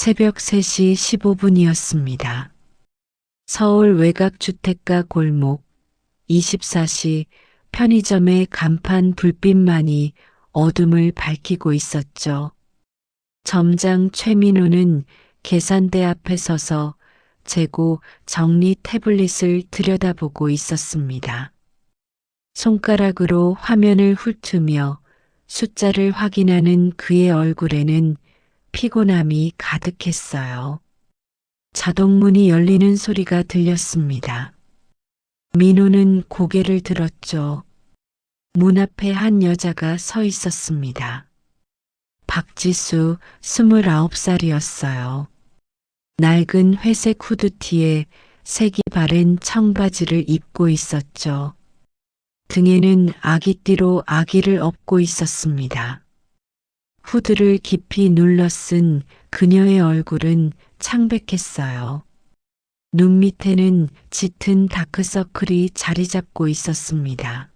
새벽 3시 15분이었습니다. 서울 외곽주택가 골목 24시 편의점의 간판 불빛만이 어둠을 밝히고 있었죠. 점장 최민호는 계산대 앞에 서서 재고 정리 태블릿을 들여다보고 있었습니다. 손가락으로 화면을 훑으며 숫자를 확인하는 그의 얼굴에는 피곤함이 가득했어요. 자동문이 열리는 소리가 들렸습니다. 민호는 고개를 들었죠. 문 앞에 한 여자가 서 있었습니다. 박지수 29살이었어요. 낡은 회색 후드티에 색이 바른 청바지를 입고 있었죠. 등에는 아기띠로 아기를 업고 있었습니다. 후드를 깊이 눌러 쓴 그녀의 얼굴은 창백했어요. 눈 밑에는 짙은 다크서클이 자리 잡고 있었습니다.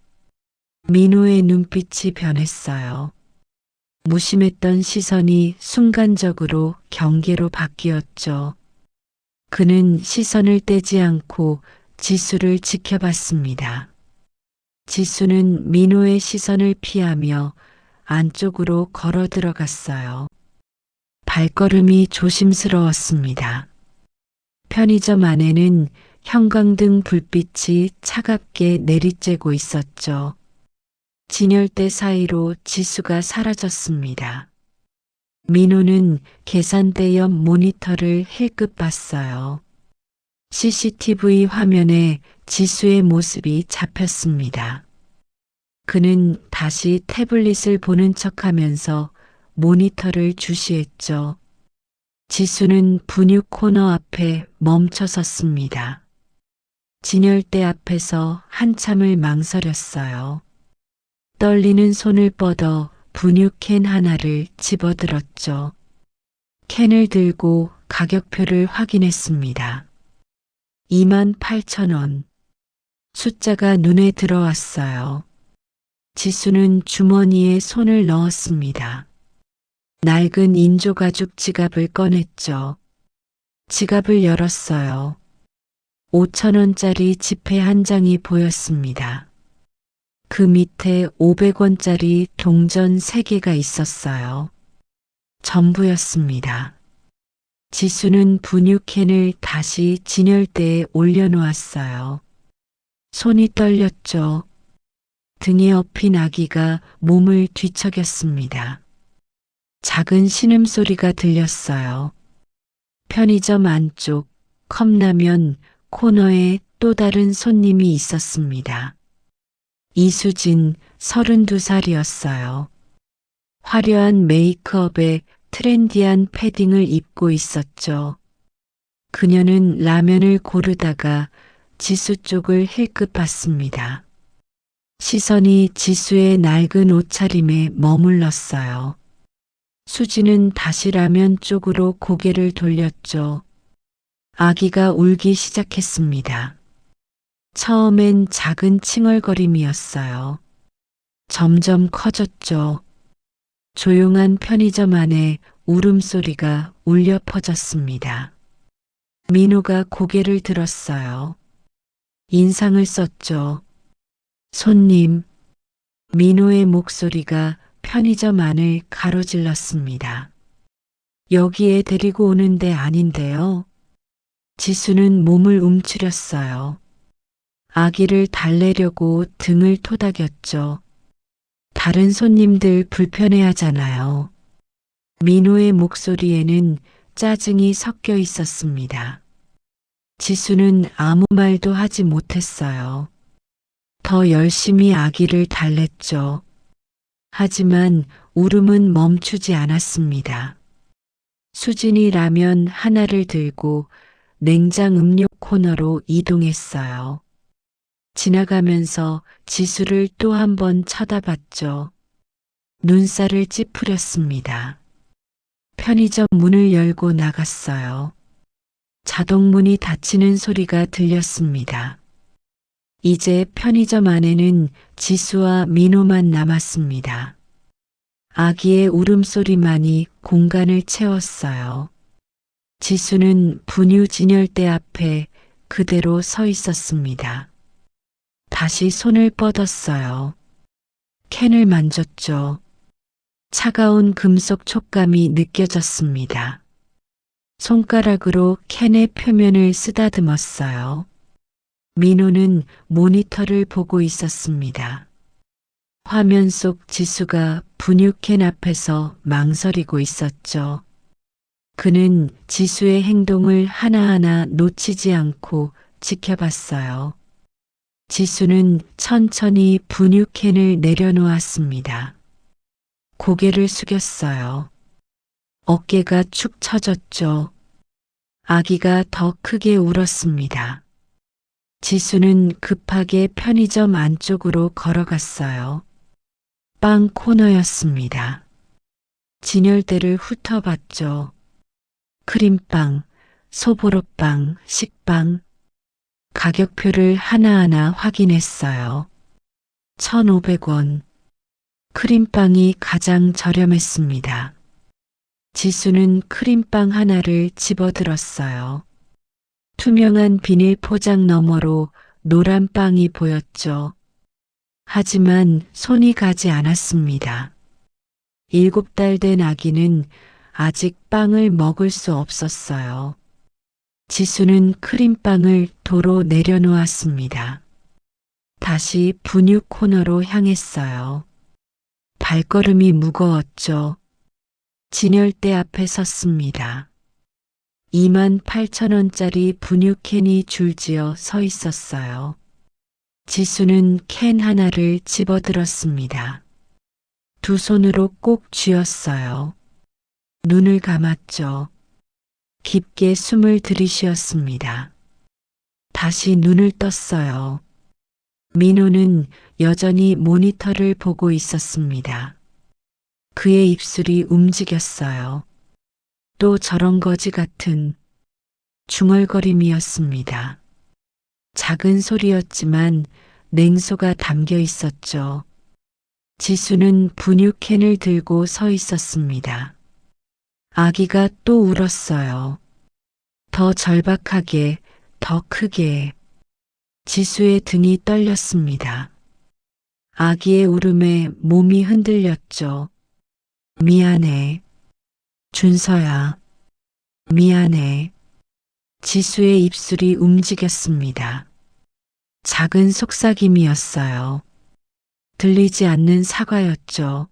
민호의 눈빛이 변했어요. 무심했던 시선이 순간적으로 경계로 바뀌었죠. 그는 시선을 떼지 않고 지수를 지켜봤습니다. 지수는 민호의 시선을 피하며 안쪽으로 걸어 들어갔어요. 발걸음이 조심스러웠습니다. 편의점 안에는 형광등 불빛이 차갑게 내리쬐고 있었죠. 진열대 사이로 지수가 사라졌습니다. 민호는 계산대 옆 모니터를 힐끗 봤어요. CCTV 화면에 지수의 모습이 잡혔습니다. 그는 다시 태블릿을 보는 척하면서 모니터를 주시했죠. 지수는 분유 코너 앞에 멈춰 섰습니다. 진열대 앞에서 한참을 망설였어요. 떨리는 손을 뻗어 분유캔 하나를 집어들었죠. 캔을 들고 가격표를 확인했습니다. 28,000원. 숫자가 눈에 들어왔어요. 지수는 주머니에 손을 넣었습니다. 낡은 인조가죽 지갑을 꺼냈죠. 지갑을 열었어요. 5,000원짜리 지폐 한 장이 보였습니다. 그 밑에 500원짜리 동전 3개가 있었어요. 전부였습니다. 지수는 분유캔을 다시 진열대에 올려놓았어요. 손이 떨렸죠. 등에 업힌 아기가 몸을 뒤척였습니다. 작은 신음소리가 들렸어요. 편의점 안쪽 컵라면 코너에 또 다른 손님이 있었습니다. 이수진 32살이었어요. 화려한 메이크업에 트렌디한 패딩을 입고 있었죠. 그녀는 라면을 고르다가 지수 쪽을 힐끗 봤습니다. 시선이 지수의 낡은 옷차림에 머물렀어요. 수지는 다시 라면 쪽으로 고개를 돌렸죠. 아기가 울기 시작했습니다. 처음엔 작은 칭얼거림이었어요. 점점 커졌죠. 조용한 편의점 안에 울음소리가 울려 퍼졌습니다. 민호가 고개를 들었어요. 인상을 썼죠. 손님. 민호의 목소리가 편의점 안을 가로질렀습니다. 여기에 데리고 오는데 아닌데요. 지수는 몸을 움츠렸어요. 아기를 달래려고 등을 토닥였죠. 다른 손님들 불편해하잖아요. 민호의 목소리에는 짜증이 섞여 있었습니다. 지수는 아무 말도 하지 못했어요. 더 열심히 아기를 달랬죠. 하지만 울음은 멈추지 않았습니다. 수진이 라면 하나를 들고 냉장 음료 코너로 이동했어요. 지나가면서 지수를 또 한 번 쳐다봤죠. 눈살을 찌푸렸습니다. 편의점 문을 열고 나갔어요. 자동문이 닫히는 소리가 들렸습니다. 이제 편의점 안에는 지수와 민호만 남았습니다. 아기의 울음소리만이 공간을 채웠어요. 지수는 분유 진열대 앞에 그대로 서 있었습니다. 다시 손을 뻗었어요. 캔을 만졌죠. 차가운 금속 촉감이 느껴졌습니다. 손가락으로 캔의 표면을 쓰다듬었어요. 민호는 모니터를 보고 있었습니다. 화면 속 지수가 분유캔 앞에서 망설이고 있었죠. 그는 지수의 행동을 하나하나 놓치지 않고 지켜봤어요. 지수는 천천히 분유캔을 내려놓았습니다. 고개를 숙였어요. 어깨가 축 처졌죠. 아기가 더 크게 울었습니다. 지수는 급하게 편의점 안쪽으로 걸어갔어요. 빵 코너였습니다. 진열대를 훑어봤죠. 크림빵, 소보로빵, 식빵. 가격표를 하나하나 확인했어요. 1,500원. 크림빵이 가장 저렴했습니다. 지수는 크림빵 하나를 집어들었어요. 투명한 비닐 포장 너머로 노란 빵이 보였죠. 하지만 손이 가지 않았습니다. 7달 된 아기는 아직 빵을 먹을 수 없었어요. 지수는 크림빵을 도로 내려놓았습니다. 다시 분유 코너로 향했어요. 발걸음이 무거웠죠. 진열대 앞에 섰습니다. 28,000원짜리 분유캔이 줄지어 서 있었어요. 지수는 캔 하나를 집어들었습니다. 두 손으로 꼭 쥐었어요. 눈을 감았죠. 깊게 숨을 들이쉬었습니다. 다시 눈을 떴어요. 민호는 여전히 모니터를 보고 있었습니다. 그의 입술이 움직였어요. 또 저런 거지 같은 중얼거림이었습니다. 작은 소리였지만 냉소가 담겨 있었죠. 지수는 분유캔을 들고 서 있었습니다. 아기가 또 울었어요. 더 절박하게, 더 크게. 지수의 등이 떨렸습니다. 아기의 울음에 몸이 흔들렸죠. 미안해. 준서야. 미안해. 지수의 입술이 움직였습니다. 작은 속삭임이었어요. 들리지 않는 사과였죠.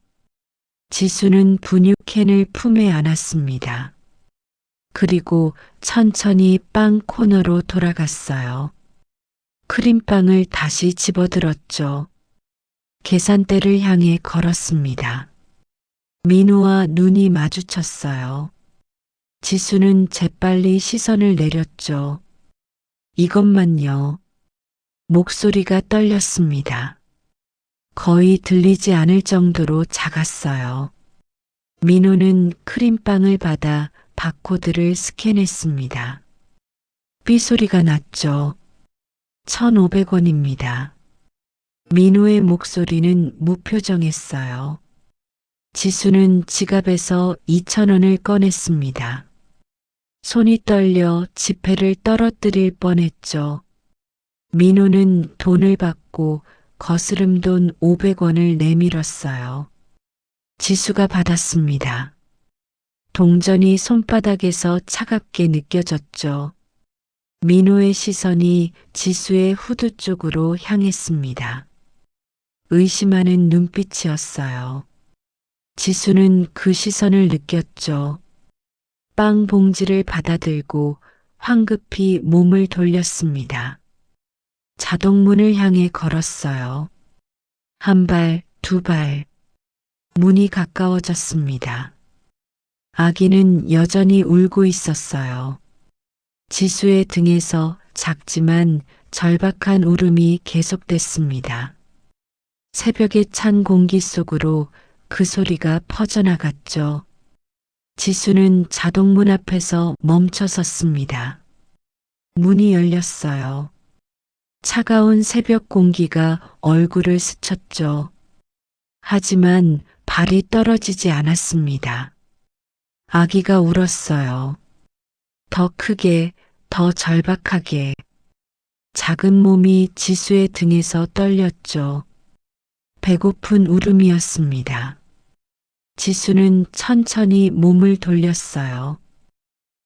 지수는 분유캔을 품에 안았습니다. 그리고 천천히 빵 코너로 돌아갔어요. 크림빵을 다시 집어들었죠. 계산대를 향해 걸었습니다. 민호와 눈이 마주쳤어요. 지수는 재빨리 시선을 내렸죠. 이것만요. 목소리가 떨렸습니다. 거의 들리지 않을 정도로 작았어요. 민호는 크림빵을 받아 바코드를 스캔했습니다. 삐소리가 났죠. 1,500원입니다. 민호의 목소리는 무표정했어요. 지수는 지갑에서 2,000원을 꺼냈습니다. 손이 떨려 지폐를 떨어뜨릴 뻔했죠. 민호는 돈을 받고 거스름 돈 500원을 내밀었어요. 지수가 받았습니다. 동전이 손바닥에서 차갑게 느껴졌죠. 민호의 시선이 지수의 후드 쪽으로 향했습니다. 의심하는 눈빛이었어요. 지수는 그 시선을 느꼈죠. 빵 봉지를 받아들고 황급히 몸을 돌렸습니다. 자동문을 향해 걸었어요. 한 발, 두 발. 문이 가까워졌습니다. 아기는 여전히 울고 있었어요. 지수의 등에서 작지만 절박한 울음이 계속됐습니다. 새벽의 찬 공기 속으로 그 소리가 퍼져나갔죠. 지수는 자동문 앞에서 멈춰 섰습니다. 문이 열렸어요. 차가운 새벽 공기가 얼굴을 스쳤죠. 하지만 발이 떨어지지 않았습니다. 아기가 울었어요. 더 크게, 더 절박하게. 작은 몸이 지수의 등에서 떨렸죠. 배고픈 울음이었습니다. 지수는 천천히 몸을 돌렸어요.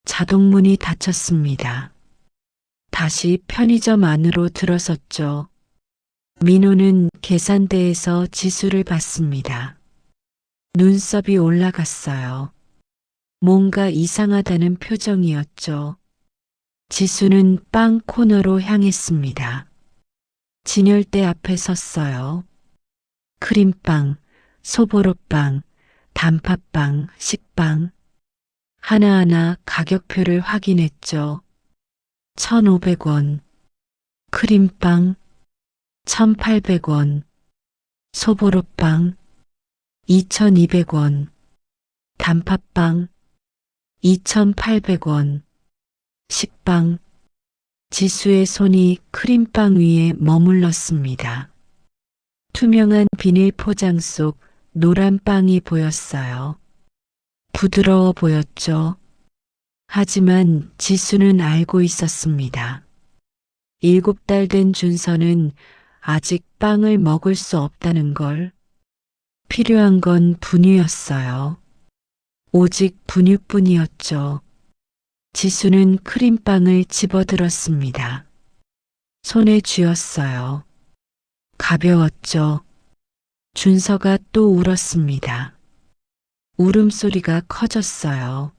자동문이 닫혔습니다. 다시 편의점 안으로 들어섰죠. 민호는 계산대에서 지수를 봤습니다. 눈썹이 올라갔어요. 뭔가 이상하다는 표정이었죠. 지수는 빵 코너로 향했습니다. 진열대 앞에 섰어요. 크림빵, 소보로빵, 단팥빵, 식빵. 하나하나 가격표를 확인했죠. 1,500원, 크림빵, 1,800원, 소보로빵, 2,200원, 단팥빵, 2,800원, 식빵. 지수의 손이 크림빵 위에 머물렀습니다. 투명한 비닐 포장 속 노란 빵이 보였어요. 부드러워 보였죠. 하지만 지수는 알고 있었습니다. 7달 된 준서는 아직 빵을 먹을 수 없다는 걸. 필요한 건 분유였어요. 오직 분유뿐이었죠. 지수는 크림빵을 집어들었습니다. 손에 쥐었어요. 가벼웠죠. 준서가 또 울었습니다. 울음소리가 커졌어요.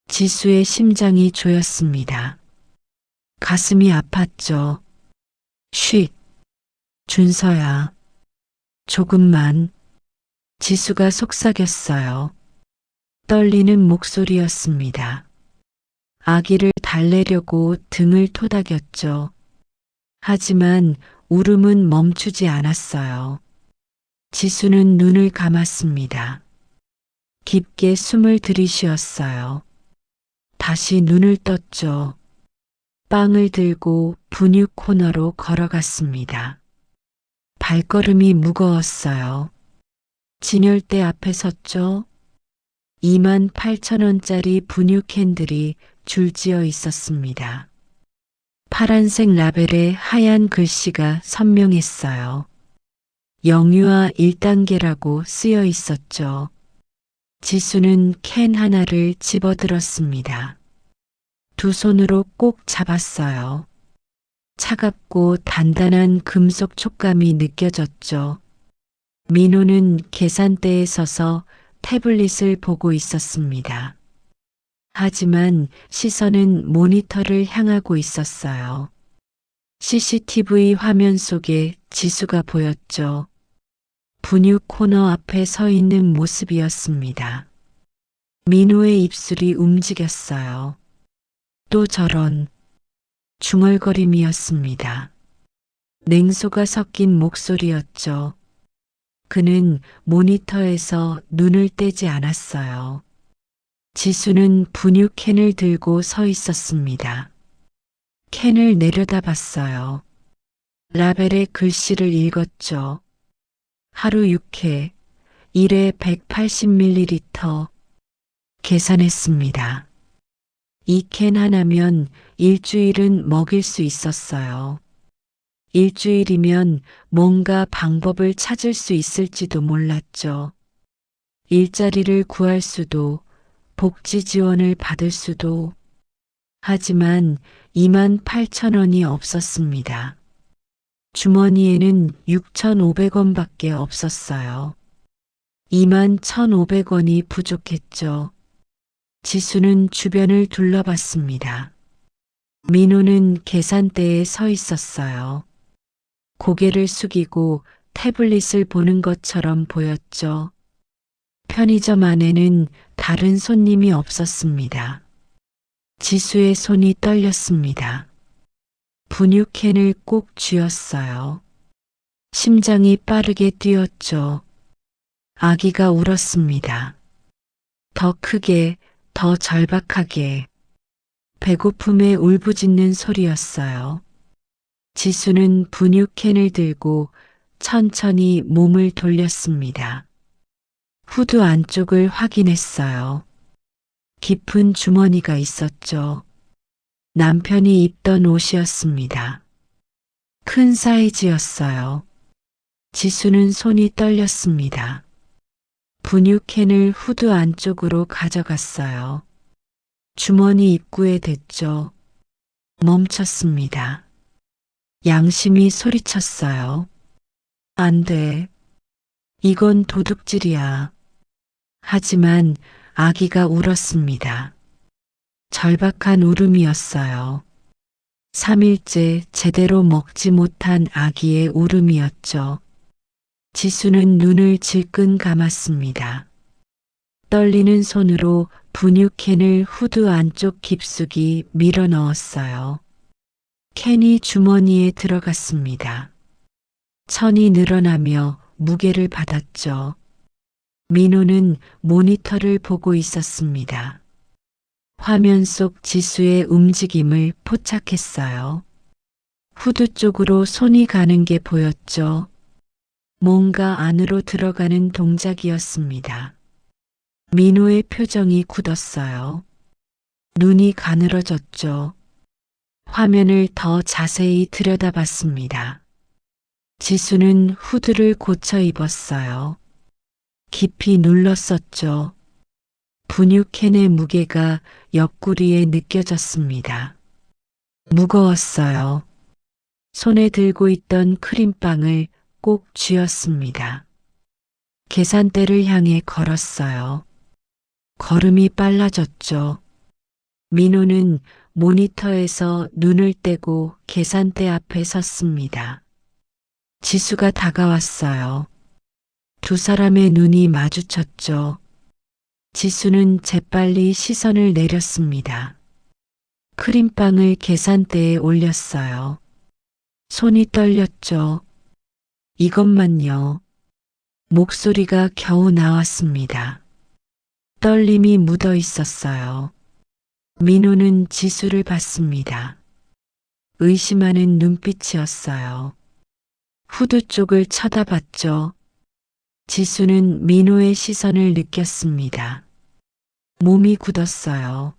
지수의 심장이 조였습니다. 가슴이 아팠죠. 쉿. 준서야. 조금만. 지수가 속삭였어요. 떨리는 목소리였습니다. 아기를 달래려고 등을 토닥였죠. 하지만 울음은 멈추지 않았어요. 지수는 눈을 감았습니다. 깊게 숨을 들이쉬었어요. 다시 눈을 떴죠. 빵을 들고 분유 코너로 걸어갔습니다. 발걸음이 무거웠어요. 진열대 앞에 섰죠. 28,000원짜리 분유 캔들이 줄지어 있었습니다. 파란색 라벨에 하얀 글씨가 선명했어요. 영유아 1단계라고 쓰여 있었죠. 지수는 캔 하나를 집어들었습니다. 두 손으로 꼭 잡았어요. 차갑고 단단한 금속 촉감이 느껴졌죠. 민호는 계산대에 서서 태블릿을 보고 있었습니다. 하지만 시선은 모니터를 향하고 있었어요. CCTV 화면 속에 지수가 보였죠. 분유 코너 앞에 서 있는 모습이었습니다. 민호의 입술이 움직였어요. 또 저런 중얼거림이었습니다. 냉소가 섞인 목소리였죠. 그는 모니터에서 눈을 떼지 않았어요. 지수는 분유 캔을 들고 서 있었습니다. 캔을 내려다봤어요. 라벨의 글씨를 읽었죠. 하루 6회, 1회 180ml. 계산했습니다. 이 캔 하나면 일주일은 먹일 수 있었어요. 일주일이면 뭔가 방법을 찾을 수 있을지도 몰랐죠. 일자리를 구할 수도, 복지 지원을 받을 수도. 하지만 28,000원이 없었습니다. 주머니에는 6,500원밖에 없었어요. 21,500원이 부족했죠. 지수는 주변을 둘러봤습니다. 민호는 계산대에 서 있었어요. 고개를 숙이고 태블릿을 보는 것처럼 보였죠. 편의점 안에는 다른 손님이 없었습니다. 지수의 손이 떨렸습니다. 분유캔을 꼭 쥐었어요. 심장이 빠르게 뛰었죠. 아기가 울었습니다. 더 크게, 더 절박하게. 배고픔에 울부짖는 소리였어요. 지수는 분유캔을 들고 천천히 몸을 돌렸습니다. 후드 안쪽을 확인했어요. 깊은 주머니가 있었죠. 남편이 입던 옷이었습니다. 큰 사이즈였어요. 지수는 손이 떨렸습니다. 분유캔을 후드 안쪽으로 가져갔어요. 주머니 입구에 댔죠. 멈췄습니다. 양심이 소리쳤어요. 안 돼. 이건 도둑질이야. 하지만 아기가 울었습니다. 절박한 울음이었어요. 3일째 제대로 먹지 못한 아기의 울음이었죠. 지수는 눈을 질끈 감았습니다. 떨리는 손으로 분유캔을 후드 안쪽 깊숙이 밀어 넣었어요. 캔이 주머니에 들어갔습니다. 천이 늘어나며 무게를 받았죠. 민호는 모니터를 보고 있었습니다. 화면 속 지수의 움직임을 포착했어요. 후드 쪽으로 손이 가는 게 보였죠. 뭔가 안으로 들어가는 동작이었습니다. 민호의 표정이 굳었어요. 눈이 가늘어졌죠. 화면을 더 자세히 들여다봤습니다. 지수는 후드를 고쳐 입었어요. 깊이 눌렀었죠. 분유캔의 무게가 옆구리에 느껴졌습니다. 무거웠어요. 손에 들고 있던 크림빵을 꼭 쥐었습니다. 계산대를 향해 걸었어요. 걸음이 빨라졌죠. 민호는 모니터에서 눈을 떼고 계산대 앞에 섰습니다. 지수가 다가왔어요. 두 사람의 눈이 마주쳤죠. 지수는 재빨리 시선을 내렸습니다. 크림빵을 계산대에 올렸어요. 손이 떨렸죠. 이것만요. 목소리가 겨우 나왔습니다. 떨림이 묻어 있었어요. 민호는 지수를 봤습니다. 의심하는 눈빛이었어요. 후드 쪽을 쳐다봤죠. 지수는 민호의 시선을 느꼈습니다. 몸이 굳었어요.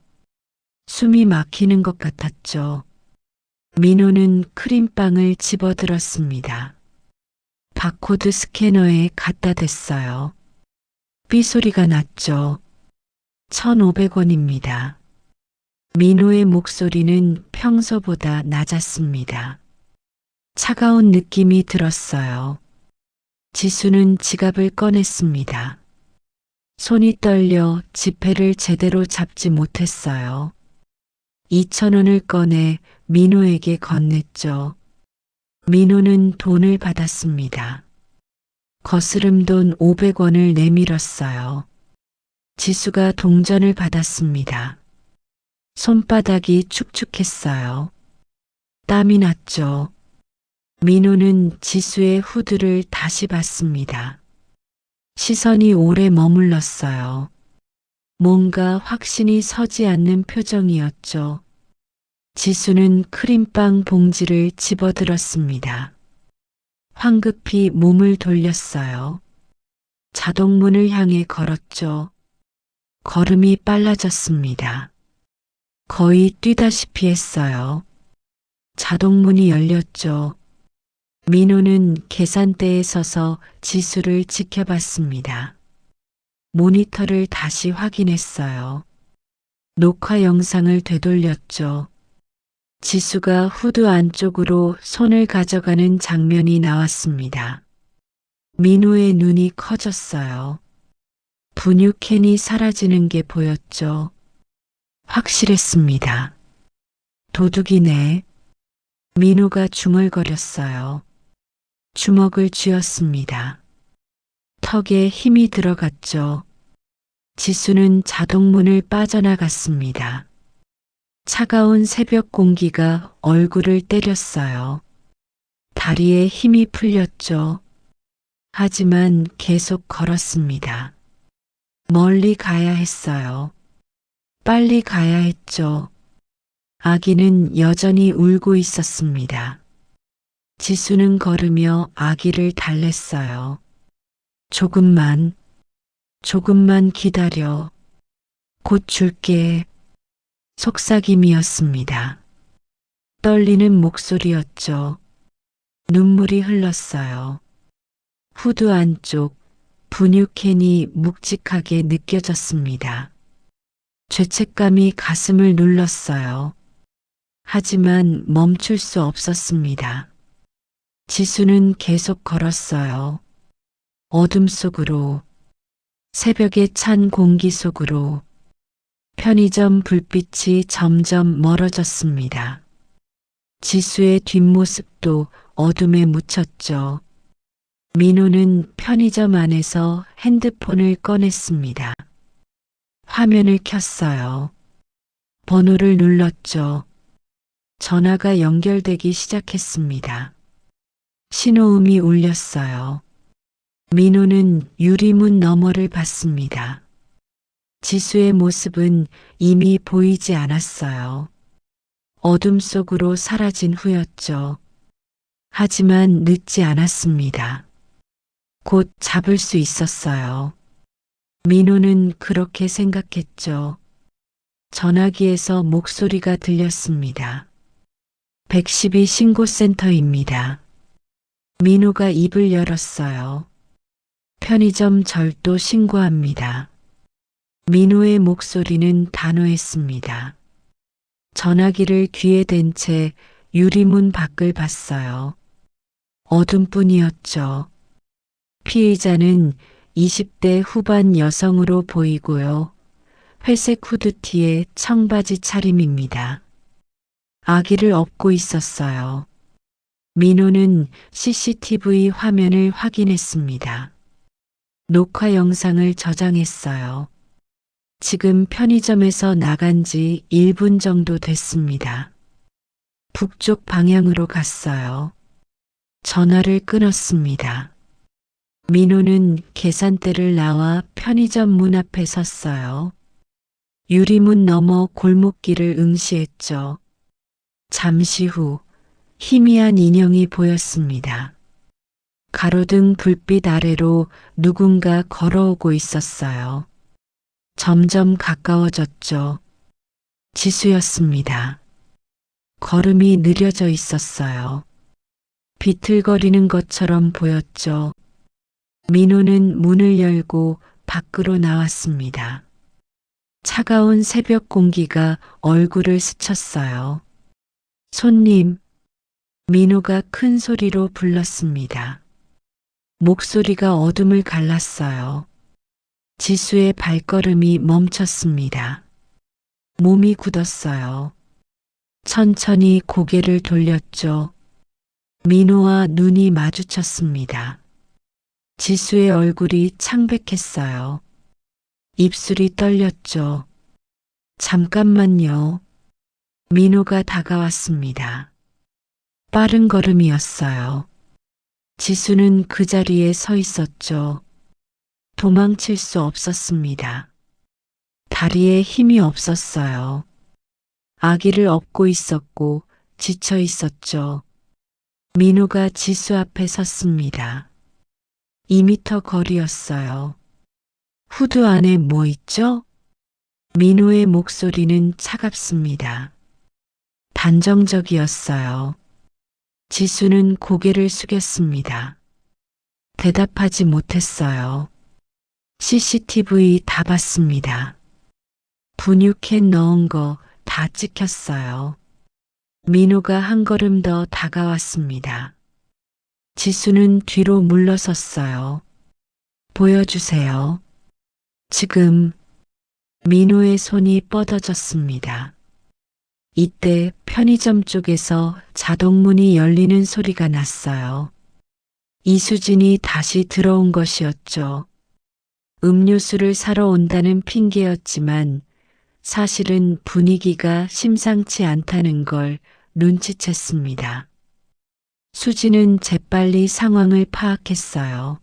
숨이 막히는 것 같았죠. 민호는 크림빵을 집어들었습니다. 바코드 스캐너에 갖다 댔어요. 삐 소리가 났죠. 1,500원입니다. 민호의 목소리는 평소보다 낮았습니다. 차가운 느낌이 들었어요. 지수는 지갑을 꺼냈습니다. 손이 떨려 지폐를 제대로 잡지 못했어요. 2,000원을 꺼내 민호에게 건넸죠. 민호는 돈을 받았습니다. 거스름 돈 500원을 내밀었어요. 지수가 동전을 받았습니다. 손바닥이 축축했어요. 땀이 났죠. 민호는 지수의 후드를 다시 봤습니다. 시선이 오래 머물렀어요. 뭔가 확신이 서지 않는 표정이었죠. 지수는 크림빵 봉지를 집어들었습니다. 황급히 몸을 돌렸어요. 자동문을 향해 걸었죠. 걸음이 빨라졌습니다. 거의 뛰다시피 했어요. 자동문이 열렸죠. 민호는 계산대에 서서 지수를 지켜봤습니다. 모니터를 다시 확인했어요. 녹화 영상을 되돌렸죠. 지수가 후드 안쪽으로 손을 가져가는 장면이 나왔습니다. 민호의 눈이 커졌어요. 분유캔이 사라지는 게 보였죠. 확실했습니다. 도둑이네. 민호가 중얼거렸어요. 주먹을 쥐었습니다. 턱에 힘이 들어갔죠. 지수는 자동문을 빠져나갔습니다. 차가운 새벽 공기가 얼굴을 때렸어요. 다리에 힘이 풀렸죠. 하지만 계속 걸었습니다. 멀리 가야 했어요. 빨리 가야 했죠. 아기는 여전히 울고 있었습니다. 지수는 걸으며 아기를 달랬어요. 조금만 기다려. 곧 줄게. 속삭임이었습니다. 떨리는 목소리였죠. 눈물이 흘렀어요. 후드 안쪽 분유캔이 묵직하게 느껴졌습니다. 죄책감이 가슴을 눌렀어요. 하지만 멈출 수 없었습니다. 지수는 계속 걸었어요. 어둠 속으로, 새벽의 찬 공기 속으로. 편의점 불빛이 점점 멀어졌습니다. 지수의 뒷모습도 어둠에 묻혔죠. 민호는 편의점 안에서 핸드폰을 꺼냈습니다. 화면을 켰어요. 번호를 눌렀죠. 전화가 연결되기 시작했습니다. 신호음이 울렸어요. 민호는 유리문 너머를 봤습니다. 지수의 모습은 이미 보이지 않았어요. 어둠 속으로 사라진 후였죠. 하지만 늦지 않았습니다. 곧 잡을 수 있었어요. 민호는 그렇게 생각했죠. 전화기에서 목소리가 들렸습니다. 112 신고센터입니다. 민호가 입을 열었어요. 편의점 절도 신고합니다. 민호의 목소리는 단호했습니다. 전화기를 귀에 댄 채 유리문 밖을 봤어요. 어둠뿐이었죠. 피의자는 20대 후반 여성으로 보이고요. 회색 후드티에 청바지 차림입니다. 아기를 업고 있었어요. 민호는 CCTV 화면을 확인했습니다. 녹화 영상을 저장했어요. 지금 편의점에서 나간 지 1분 정도 됐습니다. 북쪽 방향으로 갔어요. 전화를 끊었습니다. 민호는 계산대를 나와 편의점 문 앞에 섰어요. 유리문 너머 골목길을 응시했죠. 잠시 후 희미한 인형이 보였습니다. 가로등 불빛 아래로 누군가 걸어오고 있었어요. 점점 가까워졌죠. 지수였습니다. 걸음이 느려져 있었어요. 비틀거리는 것처럼 보였죠. 민호는 문을 열고 밖으로 나왔습니다. 차가운 새벽 공기가 얼굴을 스쳤어요. 손님, 민호가 큰 소리로 불렀습니다. 목소리가 어둠을 갈랐어요. 지수의 발걸음이 멈췄습니다. 몸이 굳었어요. 천천히 고개를 돌렸죠. 민호와 눈이 마주쳤습니다. 지수의 얼굴이 창백했어요. 입술이 떨렸죠. 잠깐만요. 민호가 다가왔습니다. 빠른 걸음이었어요. 지수는 그 자리에 서 있었죠. 도망칠 수 없었습니다. 다리에 힘이 없었어요. 아기를 업고 있었고 지쳐 있었죠. 민호가 지수 앞에 섰습니다. 2미터 거리였어요. 후드 안에 뭐 있죠? 민호의 목소리는 차갑습니다. 단정적이었어요. 지수는 고개를 숙였습니다. 대답하지 못했어요. CCTV 다 봤습니다. 분유캔 넣은 거 다 찍혔어요. 민호가 한 걸음 더 다가왔습니다. 지수는 뒤로 물러섰어요. 보여주세요. 지금. 민호의 손이 뻗어졌습니다. 이때 편의점 쪽에서 자동문이 열리는 소리가 났어요. 이수진이 다시 들어온 것이었죠. 음료수를 사러 온다는 핑계였지만 사실은 분위기가 심상치 않다는 걸 눈치챘습니다. 수진은 재빨리 상황을 파악했어요.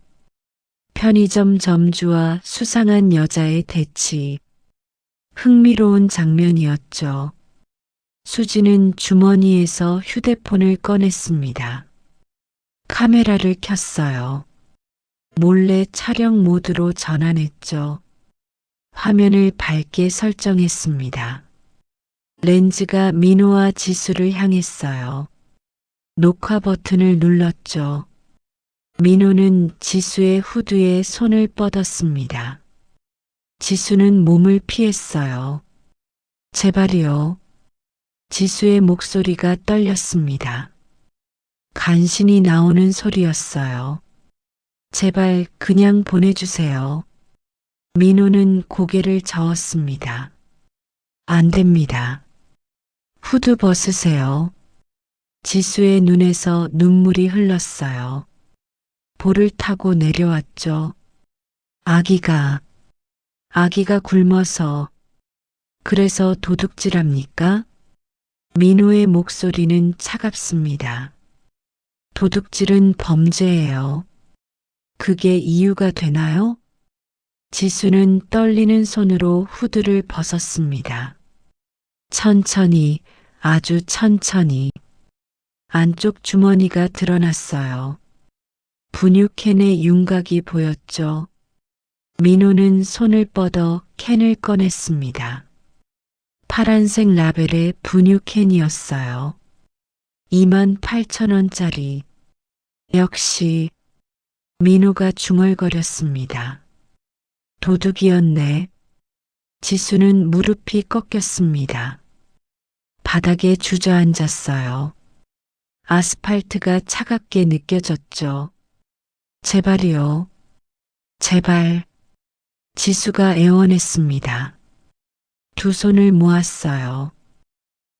편의점 점주와 수상한 여자의 대치. 흥미로운 장면이었죠. 수진은 주머니에서 휴대폰을 꺼냈습니다. 카메라를 켰어요. 몰래 촬영 모드로 전환했죠. 화면을 밝게 설정했습니다. 렌즈가 민호와 지수를 향했어요. 녹화 버튼을 눌렀죠. 민호는 지수의 후드에 손을 뻗었습니다. 지수는 몸을 피했어요. 제발이요. 지수의 목소리가 떨렸습니다. 간신히 나오는 소리였어요. 제발 그냥 보내주세요. 민호는 고개를 저었습니다. 안 됩니다. 후드 벗으세요. 지수의 눈에서 눈물이 흘렀어요. 볼을 타고 내려왔죠. 아기가 굶어서 그래서 도둑질합니까? 민호의 목소리는 차갑습니다. 도둑질은 범죄예요. 그게 이유가 되나요? 지수는 떨리는 손으로 후드를 벗었습니다. 천천히, 아주 천천히. 안쪽 주머니가 드러났어요. 분유캔의 윤곽이 보였죠. 민호는 손을 뻗어 캔을 꺼냈습니다. 파란색 라벨의 분유캔이었어요. 28,000원짜리. 역시 민호가 중얼거렸습니다. 도둑이었네. 지수는 무릎이 꺾였습니다. 바닥에 주저앉았어요. 아스팔트가 차갑게 느껴졌죠. 제발이요. 제발. 지수가 애원했습니다. 두 손을 모았어요.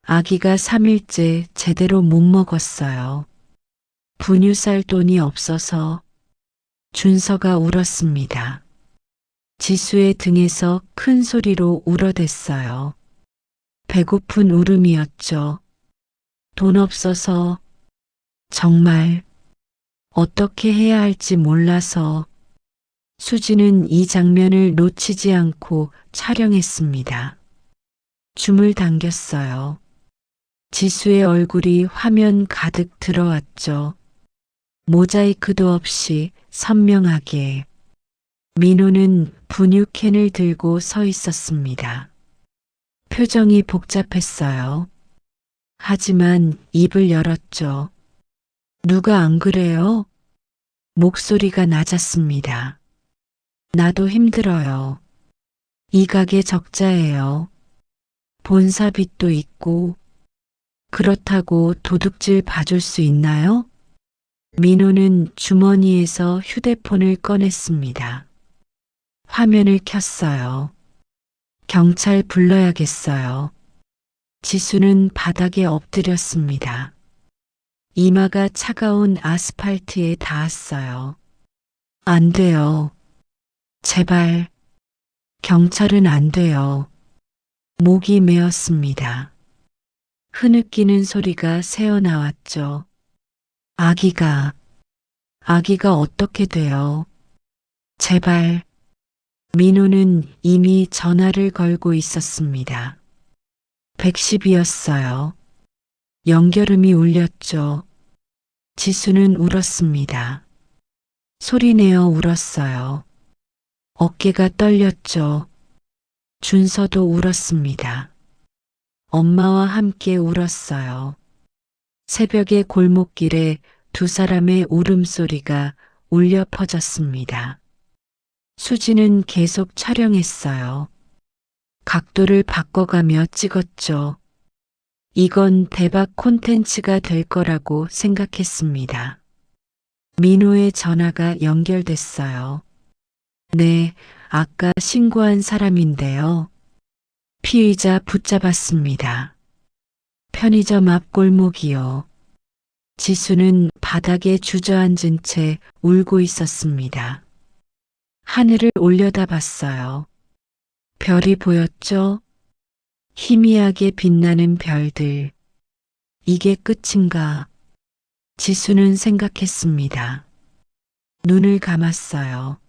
아기가 3일째 제대로 못 먹었어요. 분유 살 돈이 없어서. 준서가 울었습니다. 지수의 등에서 큰 소리로 울어댔어요. 배고픈 울음이었죠. 돈 없어서. 정말 어떻게 해야 할지 몰라서. 수지는 이 장면을 놓치지 않고 촬영했습니다. 줌을 당겼어요. 지수의 얼굴이 화면 가득 들어왔죠. 모자이크도 없이 선명하게. 민호는 분유캔을 들고 서 있었습니다. 표정이 복잡했어요. 하지만 입을 열었죠. 누가 안 그래요? 목소리가 낮았습니다. 나도 힘들어요. 이 가게 적자예요. 본사 빚도 있고. 그렇다고 도둑질 봐줄 수 있나요? 민호는 주머니에서 휴대폰을 꺼냈습니다. 화면을 켰어요. 경찰 불러야겠어요. 지수는 바닥에 엎드렸습니다. 이마가 차가운 아스팔트에 닿았어요. 안 돼요. 제발. 경찰은 안 돼요. 목이 메었습니다. 흐느끼는 소리가 새어나왔죠. 아기가 어떻게 돼요? 제발. 민호는 이미 전화를 걸고 있었습니다. 110이었어요. 연결음이 울렸죠. 지수는 울었습니다. 소리내어 울었어요. 어깨가 떨렸죠. 준서도 울었습니다. 엄마와 함께 울었어요. 새벽의 골목길에 두 사람의 울음소리가 울려 퍼졌습니다. 수지는 계속 촬영했어요. 각도를 바꿔가며 찍었죠. 이건 대박 콘텐츠가 될 거라고 생각했습니다. 민호의 전화가 연결됐어요. 네, 아까 신고한 사람인데요. 피의자 붙잡았습니다. 편의점 앞 골목이요. 지수는 바닥에 주저앉은 채 울고 있었습니다. 하늘을 올려다봤어요. 별이 보였죠? 희미하게 빛나는 별들. 이게 끝인가? 지수는 생각했습니다. 눈을 감았어요.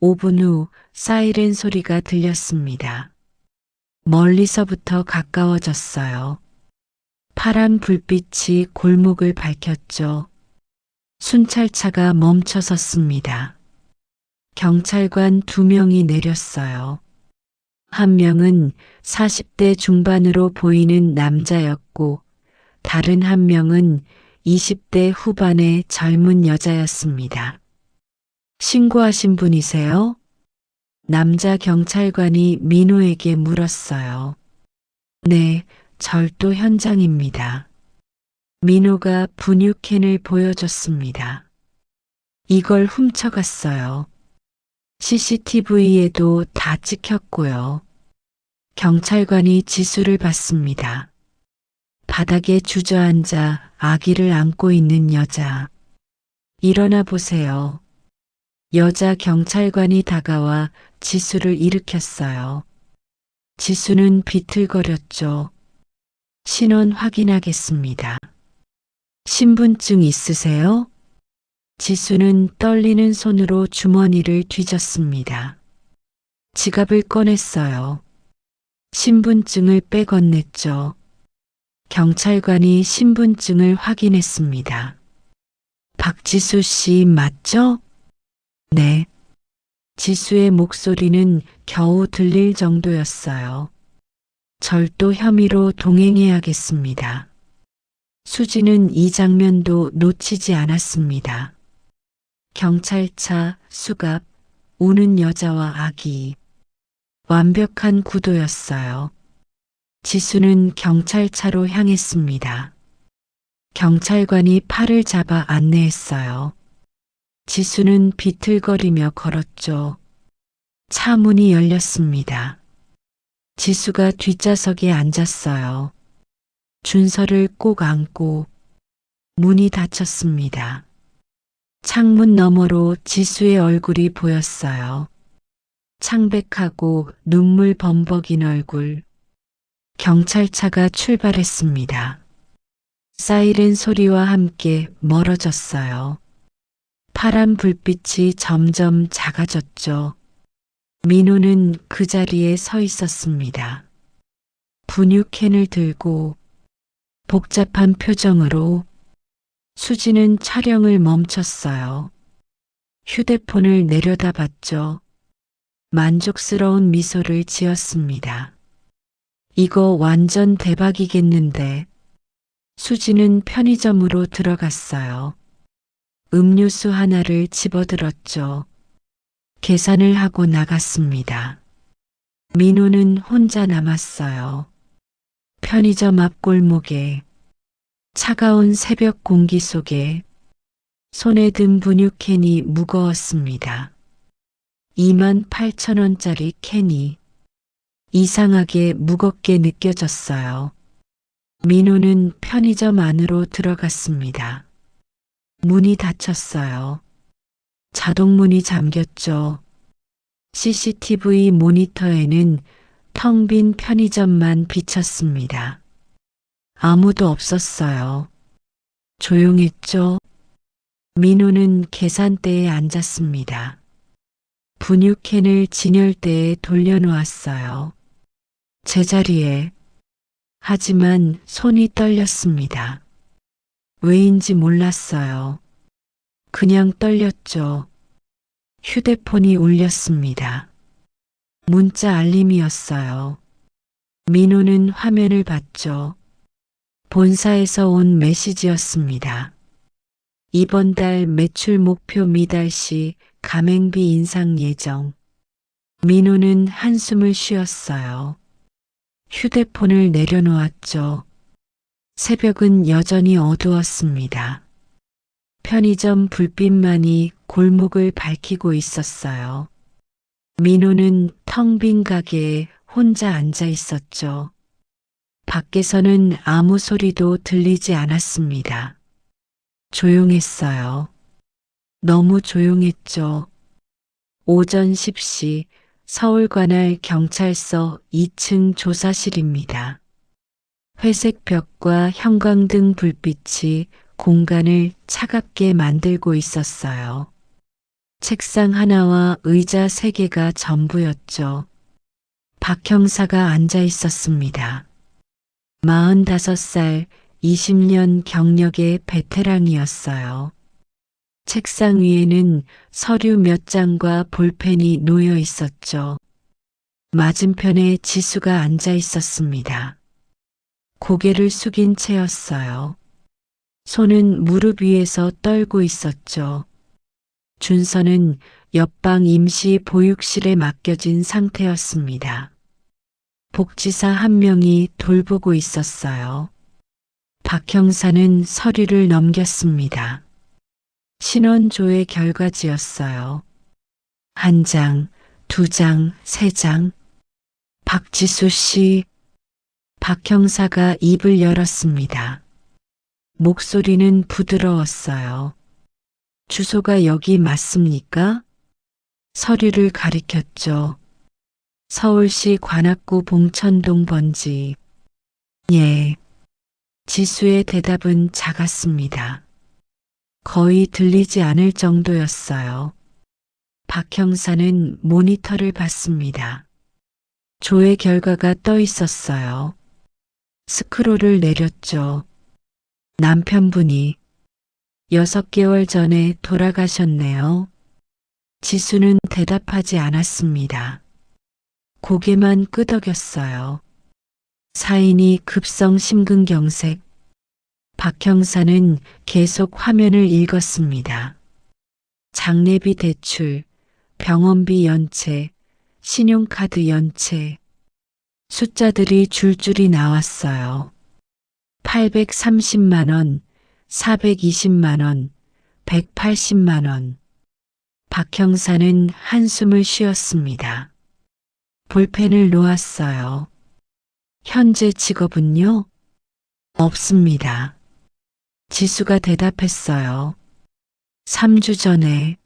5분 후 사이렌 소리가 들렸습니다. 멀리서부터 가까워졌어요. 파란 불빛이 골목을 밝혔죠. 순찰차가 멈춰섰습니다. 경찰관 2명이 내렸어요. 한 명은 40대 중반으로 보이는 남자였고 다른 한 명은 20대 후반의 젊은 여자였습니다. 신고하신 분이세요? 남자 경찰관이 민호에게 물었어요. 네, 절도 현장입니다. 민호가 분유캔을 보여줬습니다. 이걸 훔쳐갔어요. CCTV에도 다 찍혔고요. 경찰관이 지수를 봤습니다. 바닥에 주저앉아 아기를 안고 있는 여자. 일어나 보세요. 여자 경찰관이 다가와 지수를 일으켰어요. 지수는 비틀거렸죠. 신원 확인하겠습니다. 신분증 있으세요? 지수는 떨리는 손으로 주머니를 뒤졌습니다. 지갑을 꺼냈어요. 신분증을 빼건넸죠. 경찰관이 신분증을 확인했습니다. 박지수 씨 맞죠? 네. 지수의 목소리는 겨우 들릴 정도였어요. 절도 혐의로 동행해야겠습니다. 수지는 이 장면도 놓치지 않았습니다. 경찰차, 수갑, 우는 여자와 아기. 완벽한 구도였어요. 지수는 경찰차로 향했습니다. 경찰관이 팔을 잡아 안내했어요. 지수는 비틀거리며 걸었죠. 차 문이 열렸습니다. 지수가 뒷좌석에 앉았어요. 준서를 꼭 안고 문이 닫혔습니다. 창문 너머로 지수의 얼굴이 보였어요. 창백하고 눈물 범벅인 얼굴. 경찰차가 출발했습니다. 사이렌 소리와 함께 멀어졌어요. 파란 불빛이 점점 작아졌죠. 민호는 그 자리에 서 있었습니다. 분유캔을 들고 복잡한 표정으로. 수지는 촬영을 멈췄어요. 휴대폰을 내려다봤죠. 만족스러운 미소를 지었습니다. 이거 완전 대박이겠는데. 수지는 편의점으로 들어갔어요. 음료수 하나를 집어들었죠. 계산을 하고 나갔습니다. 민호는 혼자 남았어요. 편의점 앞 골목에. 차가운 새벽 공기 속에 손에 든 분유캔이 무거웠습니다. 28,000원짜리 캔이 이상하게 무겁게 느껴졌어요. 민호는 편의점 안으로 들어갔습니다. 문이 닫혔어요. 자동문이 잠겼죠. CCTV 모니터에는 텅 빈 편의점만 비쳤습니다. 아무도 없었어요. 조용했죠. 민호는 계산대에 앉았습니다. 분유캔을 진열대에 돌려놓았어요. 제자리에. 하지만 손이 떨렸습니다. 왜인지 몰랐어요. 그냥 떨렸죠. 휴대폰이 울렸습니다. 문자 알림이었어요. 민호는 화면을 봤죠. 본사에서 온 메시지였습니다. 이번 달 매출 목표 미달 시 가맹비 인상 예정. 민호는 한숨을 쉬었어요. 휴대폰을 내려놓았죠. 새벽은 여전히 어두웠습니다. 편의점 불빛만이 골목을 밝히고 있었어요. 민호는 텅 빈 가게에 혼자 앉아 있었죠. 밖에서는 아무 소리도 들리지 않았습니다. 조용했어요. 너무 조용했죠. 오전 10시 서울 관할 경찰서 2층 조사실입니다. 회색 벽과 형광등 불빛이 공간을 차갑게 만들고 있었어요. 책상 하나와 의자 3개가 전부였죠. 박 형사가 앉아 있었습니다. 45살, 20년 경력의 베테랑이었어요. 책상 위에는 서류 몇 장과 볼펜이 놓여 있었죠. 맞은편에 지수가 앉아 있었습니다. 고개를 숙인 채였어요. 손은 무릎 위에서 떨고 있었죠. 준서는 옆방 임시 보육실에 맡겨진 상태였습니다. 복지사 한 명이 돌보고 있었어요. 박 형사는 서류를 넘겼습니다. 신원조회 결과지였어요. 1장, 2장, 3장. 박지수 씨. 박 형사가 입을 열었습니다. 목소리는 부드러웠어요. 주소가 여기 맞습니까? 서류를 가리켰죠. 서울시 관악구 봉천동 번지. 예. 지수의 대답은 작았습니다. 거의 들리지 않을 정도였어요. 박 형사는 모니터를 봤습니다. 조회 결과가 떠 있었어요. 스크롤을 내렸죠. 남편분이 6개월 전에 돌아가셨네요. 지수는 대답하지 않았습니다. 고개만 끄덕였어요. 사인이 급성 심근경색. 박 형사는 계속 화면을 읽었습니다. 장례비 대출, 병원비 연체, 신용카드 연체. 숫자들이 줄줄이 나왔어요. 830만 원, 420만 원, 180만 원. 박 형사는 한숨을 쉬었습니다. 볼펜을 놓았어요. 현재 직업은요? 없습니다. 지수가 대답했어요. 3주 전에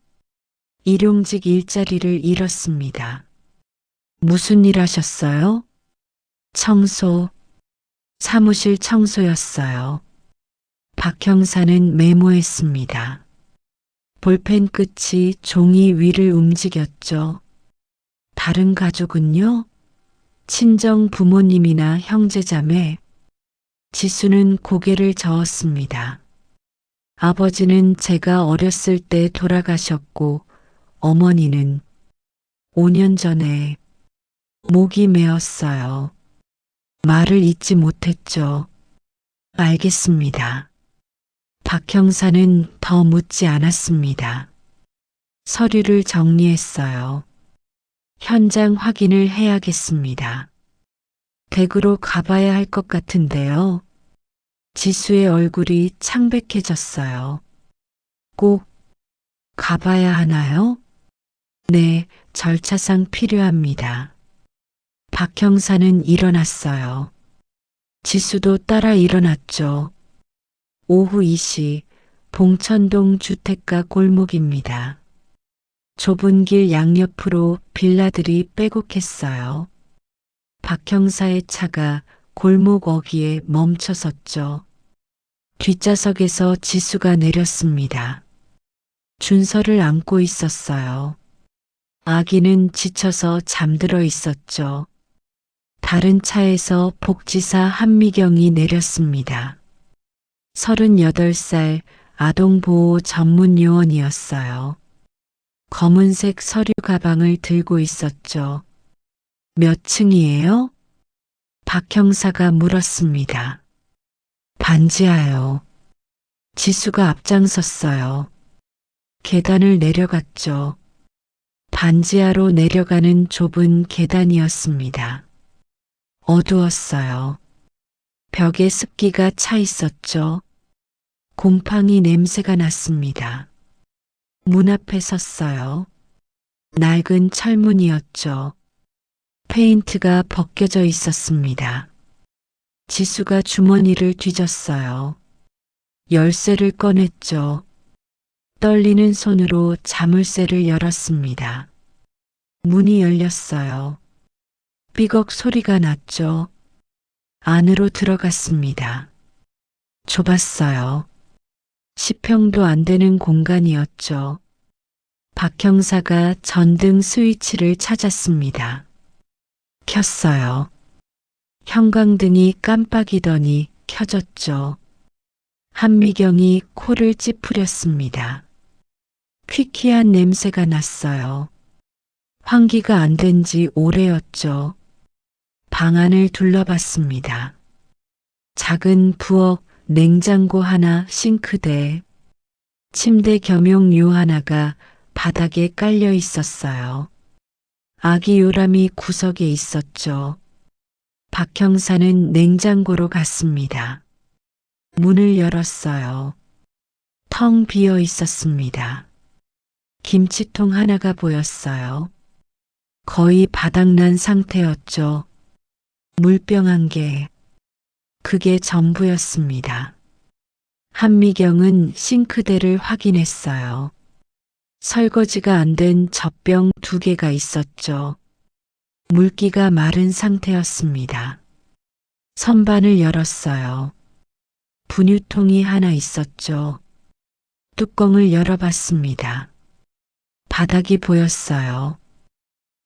일용직 일자리를 잃었습니다. 무슨 일 하셨어요? 청소, 사무실 청소였어요. 박 형사는 메모했습니다. 볼펜 끝이 종이 위를 움직였죠. 다른 가족은요? 친정 부모님이나 형제자매. 지수는 고개를 저었습니다. 아버지는 제가 어렸을 때 돌아가셨고 어머니는 5년 전에 목이 메었어요. 말을 잇지 못했죠. 알겠습니다. 박 형사는 더 묻지 않았습니다. 서류를 정리했어요. 현장 확인을 해야겠습니다. 댁으로 가봐야 할 것 같은데요. 지수의 얼굴이 창백해졌어요. 꼭 가봐야 하나요? 네, 절차상 필요합니다. 박 형사는 일어났어요. 지수도 따라 일어났죠. 오후 2시 봉천동 주택가 골목입니다. 좁은 길 양옆으로 빌라들이 빼곡했어요. 박 형사의 차가 골목 어귀에 멈춰섰죠. 뒷좌석에서 지수가 내렸습니다. 준서를 안고 있었어요. 아기는 지쳐서 잠들어 있었죠. 다른 차에서 복지사 한미경이 내렸습니다. 38살 아동보호 전문요원이었어요. 검은색 서류 가방을 들고 있었죠. 몇 층이에요? 박 형사가 물었습니다. 반지하요. 지수가 앞장섰어요. 계단을 내려갔죠. 반지하로 내려가는 좁은 계단이었습니다. 어두웠어요. 벽에 습기가 차 있었죠. 곰팡이 냄새가 났습니다. 문 앞에 섰어요. 낡은 철문이었죠. 페인트가 벗겨져 있었습니다. 지수가 주머니를 뒤졌어요. 열쇠를 꺼냈죠. 떨리는 손으로 자물쇠를 열었습니다. 문이 열렸어요. 삐걱 소리가 났죠. 안으로 들어갔습니다. 좁았어요. 10평도 안 되는 공간이었죠. 박 형사가 전등 스위치를 찾았습니다. 켰어요. 형광등이 깜빡이더니 켜졌죠. 한미경이 코를 찌푸렸습니다. 퀴퀴한 냄새가 났어요. 환기가 안 된 지 오래였죠. 방 안을 둘러봤습니다. 작은 부엌, 냉장고 하나, 싱크대, 침대 겸용유 하나가 바닥에 깔려 있었어요. 아기 요람이 구석에 있었죠. 박 형사는 냉장고로 갔습니다. 문을 열었어요. 텅 비어 있었습니다. 김치통 하나가 보였어요. 거의 바닥난 상태였죠. 물병 한 개. 그게 전부였습니다. 한미경은 싱크대를 확인했어요. 설거지가 안 된 젖병 2개가 있었죠. 물기가 마른 상태였습니다. 선반을 열었어요. 분유통이 하나 있었죠. 뚜껑을 열어봤습니다. 바닥이 보였어요.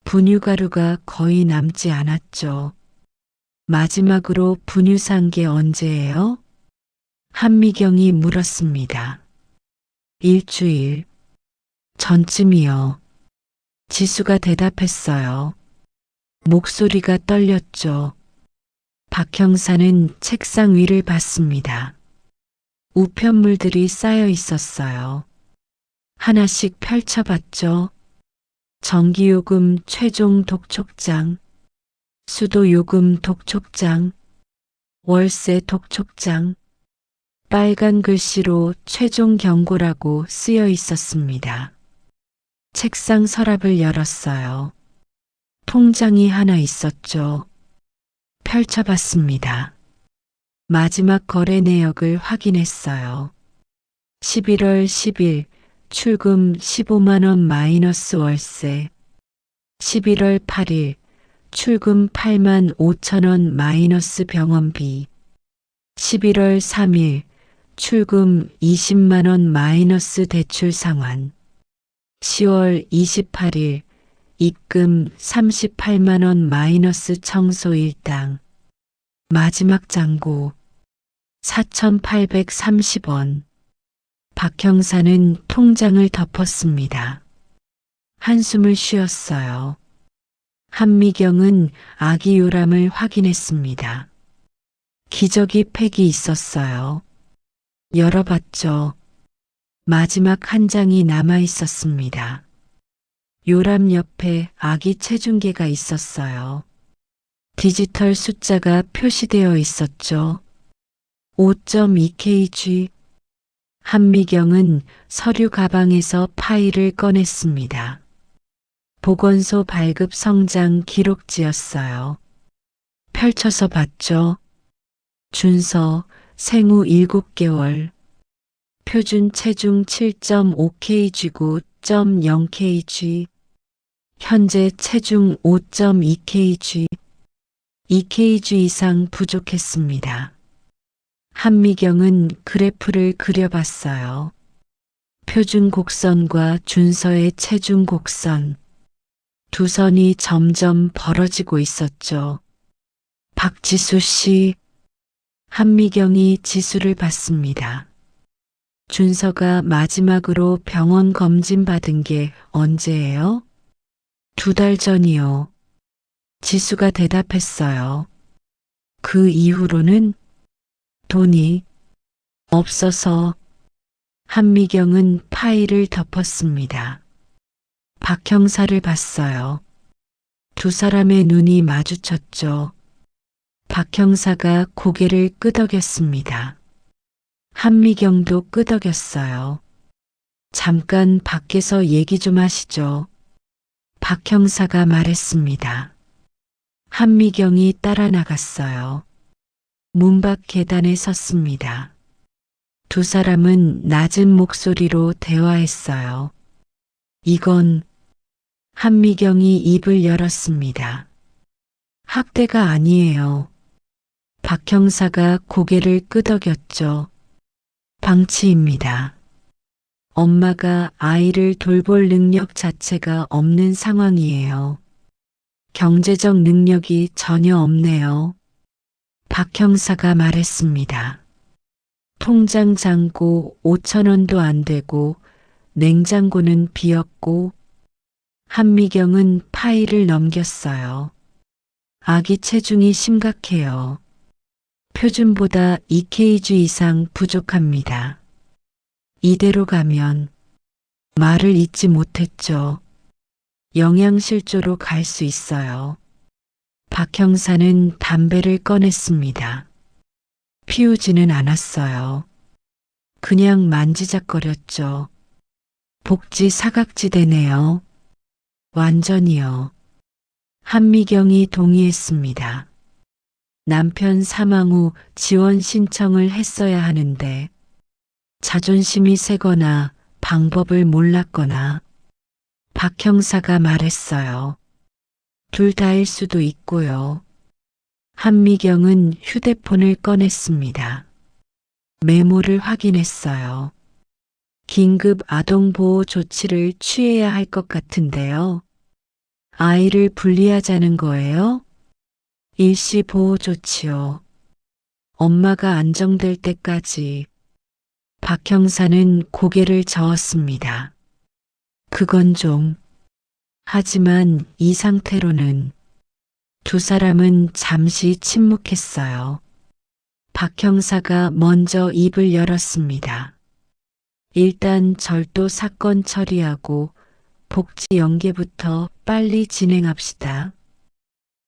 분유가루가 거의 남지 않았죠. 마지막으로 분유 산 게 언제예요? 한미경이 물었습니다. 일주일 전쯤이요. 지수가 대답했어요. 목소리가 떨렸죠. 박 형사는 책상 위를 봤습니다. 우편물들이 쌓여 있었어요. 하나씩 펼쳐봤죠. 전기요금 최종 독촉장, 수도요금 독촉장, 월세 독촉장, 빨간 글씨로 최종 경고라고 쓰여 있었습니다. 책상 서랍을 열었어요. 통장이 하나 있었죠. 펼쳐봤습니다. 마지막 거래 내역을 확인했어요. 11월 10일 출금 15만 원 마이너스 월세. 11월 8일 출금 8만 5천 원 마이너스 병원비. 11월 3일 출금 20만 원 마이너스 대출 상환. 10월 28일 입금 38만 원 마이너스 청소 일당. 마지막 잔고 4,830원. 박 형사는 통장을 덮었습니다. 한숨을 쉬었어요. 한미경은 아기 요람을 확인했습니다. 기저귀 팩이 있었어요. 열어봤죠. 마지막 한 장이 남아 있었습니다. 요람 옆에 아기 체중계가 있었어요. 디지털 숫자가 표시되어 있었죠. 5.2kg. 한미경은 서류 가방에서 파일을 꺼냈습니다. 보건소 발급 성장 기록지였어요. 펼쳐서 봤죠. 준서, 생후 7개월. 표준 체중 7.5kg고 0.0kg. 현재 체중 5.2kg. 2kg 이상 부족했습니다. 한미경은 그래프를 그려봤어요. 표준 곡선과 준서의 체중 곡선. 두 선이 점점 벌어지고 있었죠. 박지수 씨. 한미경이 지수를 봤습니다. 준서가 마지막으로 병원 검진 받은 게 언제예요? 2달 전이요. 지수가 대답했어요. 그 이후로는 돈이 없어서. 한미경은 파일을 덮었습니다. 박 형사를 봤어요. 두 사람의 눈이 마주쳤죠. 박 형사가 고개를 끄덕였습니다. 한미경도 끄덕였어요. 잠깐 밖에서 얘기 좀 하시죠. 박 형사가 말했습니다. 한미경이 따라 나갔어요. 문 밖 계단에 섰습니다. 두 사람은 낮은 목소리로 대화했어요. 이건. 한미경이 입을 열었습니다. 학대가 아니에요. 박 형사가 고개를 끄덕였죠. 방치입니다. 엄마가 아이를 돌볼 능력 자체가 없는 상황이에요. 경제적 능력이 전혀 없네요. 박 형사가 말했습니다. 통장 잔고 5천 원도 안 되고 냉장고는 비었고. 한미경은 파일을 넘겼어요. 아기 체중이 심각해요. 표준보다 2kg 이상 부족합니다. 이대로 가면 말을 잇지 못했죠. 영양실조로 갈 수 있어요. 박 형사는 담배를 꺼냈습니다. 피우지는 않았어요. 그냥 만지작거렸죠. 복지 사각지대네요. 완전히요. 한미경이 동의했습니다. 남편 사망 후 지원 신청을 했어야 하는데 자존심이 세거나 방법을 몰랐거나 박 형사가 말했어요. 둘 다일 수도 있고요. 한미경은 휴대폰을 꺼냈습니다. 메모를 확인했어요. 긴급 아동보호 조치를 취해야 할 것 같은데요. 아이를 분리하자는 거예요? 일시 보호 조치요. 엄마가 안정될 때까지. 박 형사는 고개를 저었습니다. 그건 좀. 하지만 이 상태로는. 두 사람은 잠시 침묵했어요. 박 형사가 먼저 입을 열었습니다. 일단 절도 사건 처리하고 복지 연계부터 빨리 진행합시다.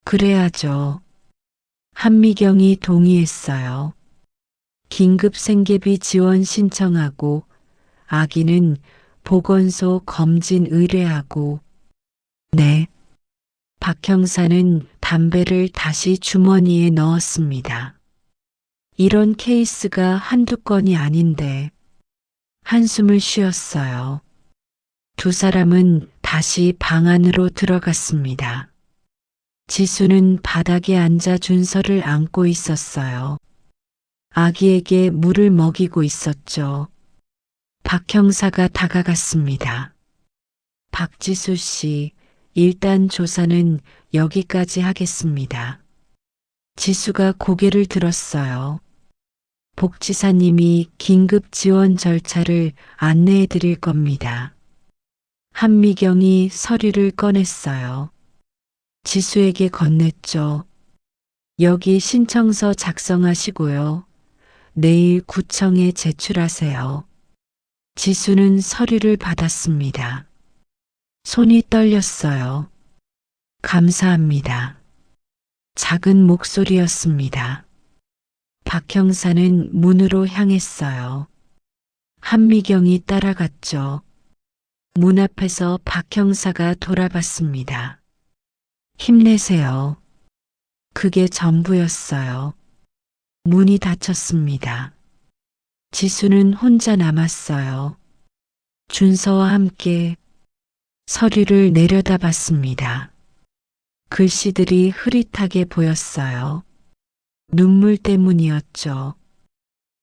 그래야죠. 한미경이 동의했어요. 긴급 생계비 지원 신청하고 아기는 보건소 검진 의뢰하고. 네. 박 형사는 담배를 다시 주머니에 넣었습니다. 이런 케이스가 한두 건이 아닌데. 한숨을 쉬었어요. 두 사람은 다시 방 안으로 들어갔습니다. 지수는 바닥에 앉아 준서를 안고 있었어요. 아기에게 물을 먹이고 있었죠. 박 형사가 다가갔습니다. 박지수 씨, 일단 조사는 여기까지 하겠습니다. 지수가 고개를 들었어요. 복지사님이 긴급 지원 절차를 안내해 드릴 겁니다. 한미경이 서류를 꺼냈어요. 지수에게 건넸죠. 여기 신청서 작성하시고요. 내일 구청에 제출하세요. 지수는 서류를 받았습니다. 손이 떨렸어요. 감사합니다. 작은 목소리였습니다. 박 형사는 문으로 향했어요. 한미경이 따라갔죠. 문 앞에서 박 형사가 돌아봤습니다. 힘내세요. 그게 전부였어요. 문이 닫혔습니다. 지수는 혼자 남았어요. 준서와 함께 서류를 내려다봤습니다. 글씨들이 흐릿하게 보였어요. 눈물 때문이었죠.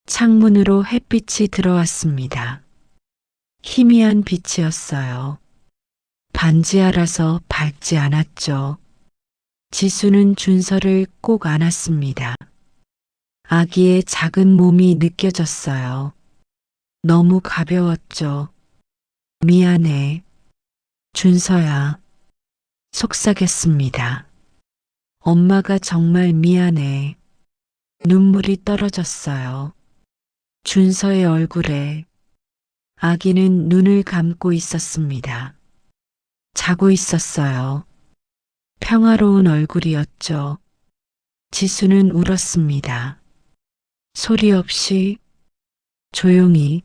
창문으로 햇빛이 들어왔습니다. 희미한 빛이었어요. 반지하라서 밝지 않았죠. 지수는 준서를 꼭 안았습니다. 아기의 작은 몸이 느껴졌어요. 너무 가벼웠죠. 미안해. 준서야. 속삭였습니다. 엄마가 정말 미안해. 눈물이 떨어졌어요. 준서의 얼굴에. 아기는 눈을 감고 있었습니다. 자고 있었어요. 평화로운 얼굴이었죠. 지수는 울었습니다. 소리 없이, 조용히.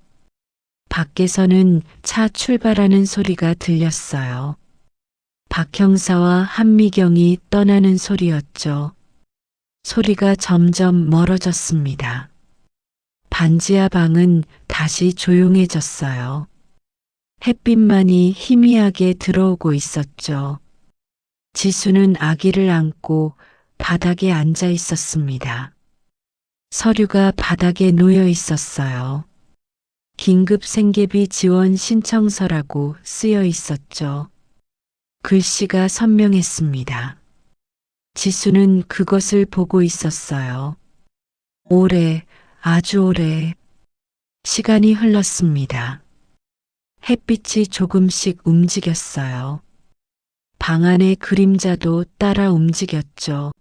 밖에서는 차 출발하는 소리가 들렸어요. 박 형사와 한미경이 떠나는 소리였죠. 소리가 점점 멀어졌습니다. 반지하 방은 다시 조용해졌어요. 햇빛만이 희미하게 들어오고 있었죠. 지수는 아기를 안고 바닥에 앉아 있었습니다. 서류가 바닥에 놓여 있었어요. 긴급 생계비 지원 신청서라고 쓰여 있었죠. 글씨가 선명했습니다. 지수는 그것을 보고 있었어요. 오래, 아주 오래. 시간이 흘렀습니다. 햇빛이 조금씩 움직였어요. 방 안의 그림자도 따라 움직였죠.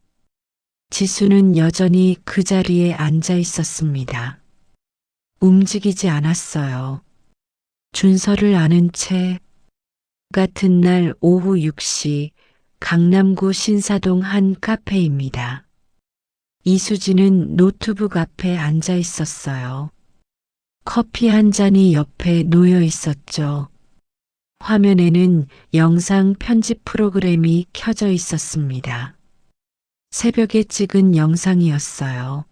지수는 여전히 그 자리에 앉아 있었습니다. 움직이지 않았어요. 준서를 아는 채 같은 날 오후 6시 강남구 신사동 한 카페입니다. 이수진은 노트북 앞에 앉아 있었어요. 커피 한 잔이 옆에 놓여 있었죠. 화면에는 영상 편집 프로그램이 켜져 있었습니다. 새벽에 찍은 영상이었어요.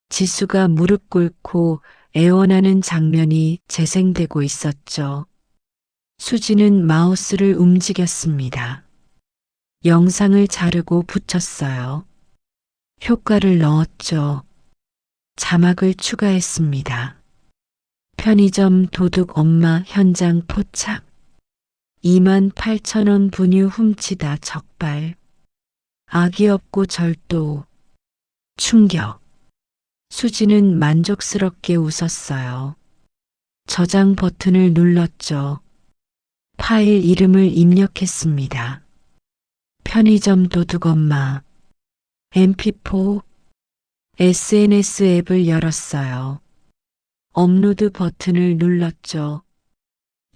지수가 무릎 꿇고 애원하는 장면이 재생되고 있었죠. 수지는 마우스를 움직였습니다. 영상을 자르고 붙였어요. 효과를 넣었죠. 자막을 추가했습니다. 편의점 도둑 엄마 현장 포착. 28,000원 분유 훔치다 적발. 악이 없고 절도. 충격. 수지는 만족스럽게 웃었어요. 저장 버튼을 눌렀죠. 파일 이름을 입력했습니다. 편의점 도둑 엄마. mp4. SNS 앱을 열었어요. 업로드 버튼을 눌렀죠.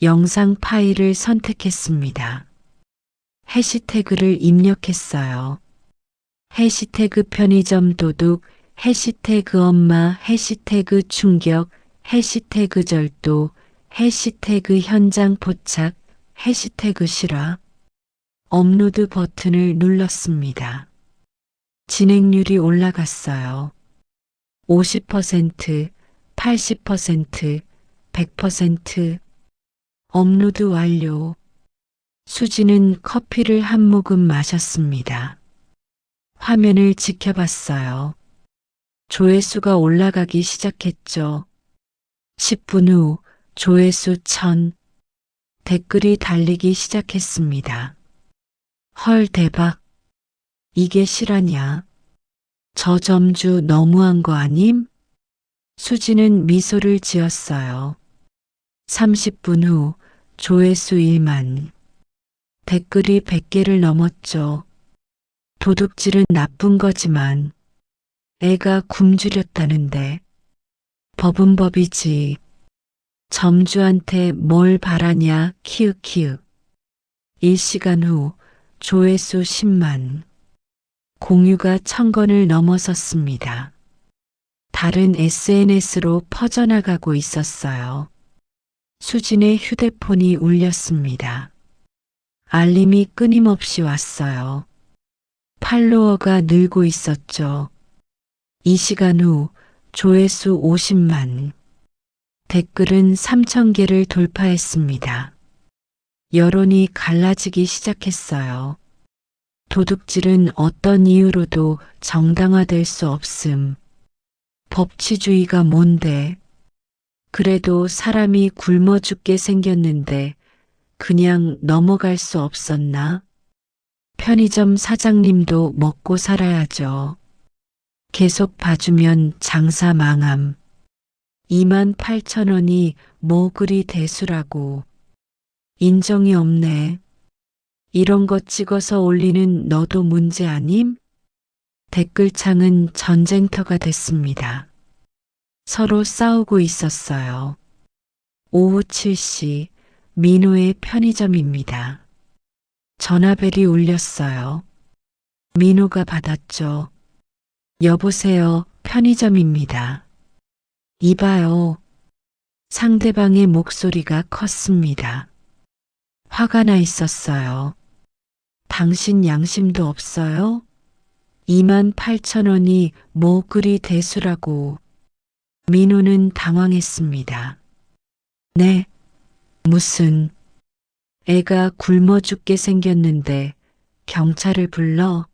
영상 파일을 선택했습니다. 해시태그를 입력했어요. 해시태그 편의점 도둑, 해시태그 엄마, 해시태그 충격, 해시태그 절도, 해시태그 현장 포착, 해시태그 실화. 업로드 버튼을 눌렀습니다. 진행률이 올라갔어요. 50%, 80%, 100%. 업로드 완료. 수지는 커피를 한 모금 마셨습니다. 화면을 지켜봤어요. 조회수가 올라가기 시작했죠. 10분 후 조회수 1000. 댓글이 달리기 시작했습니다. 헐 대박. 이게 실화냐? 저 점주 너무한 거 아님? 수지는 미소를 지었어요. 30분 후 조회수 1만. 댓글이 100개를 넘었죠. 도둑질은 나쁜 거지만 애가 굶주렸다는데 법은 법이지. 점주한테 뭘 바라냐 키읔키읔. 1시간 후 조회수 10만. 공유가 1000건을 넘어섰습니다. 다른 SNS로 퍼져나가고 있었어요. 수진의 휴대폰이 울렸습니다. 알림이 끊임없이 왔어요. 팔로워가 늘고 있었죠. 2시간 후 조회수 50만. 댓글은 3000개를 돌파했습니다. 여론이 갈라지기 시작했어요. 도둑질은 어떤 이유로도 정당화될 수 없음. 법치주의가 뭔데? 그래도 사람이 굶어 죽게 생겼는데 그냥 넘어갈 수 없었나? 편의점 사장님도 먹고 살아야죠. 계속 봐주면 장사 망함. 28,000원이 뭐 그리 대수라고. 인정이 없네. 이런 거 찍어서 올리는 너도 문제 아님? 댓글창은 전쟁터가 됐습니다. 서로 싸우고 있었어요. 오후 7시 민호의 편의점입니다. 전화벨이 울렸어요. 민호가 받았죠. 여보세요, 편의점입니다. 이봐요. 상대방의 목소리가 컸습니다. 화가 나 있었어요. 당신 양심도 없어요? 28,000원이 뭐 그리 대수라고. 민호는 당황했습니다. 네, 무슨. 애가 굶어 죽게 생겼는데 경찰을 불러?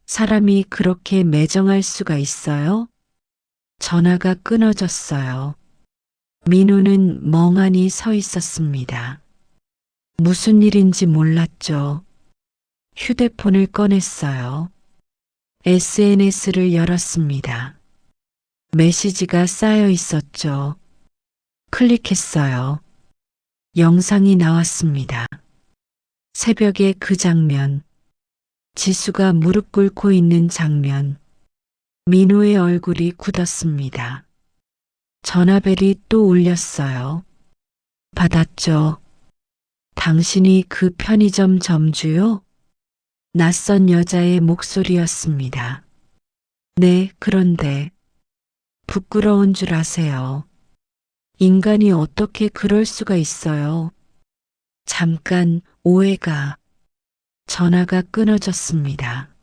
사람이 그렇게 매정할 수가 있어요? 전화가 끊어졌어요. 민호는 멍하니 서 있었습니다. 무슨 일인지 몰랐죠. 휴대폰을 꺼냈어요. SNS를 열었습니다. 메시지가 쌓여 있었죠. 클릭했어요. 영상이 나왔습니다. 새벽의 그 장면, 지수가 무릎 꿇고 있는 장면, 민호의 얼굴이 굳었습니다. 전화벨이 또 울렸어요. 받았죠. 당신이 그 편의점 점주요? 낯선 여자의 목소리였습니다. 네, 그런데 부끄러운 줄 아세요. 인간이 어떻게 그럴 수가 있어요. 잠깐 오해가. 전화가 끊어졌습니다.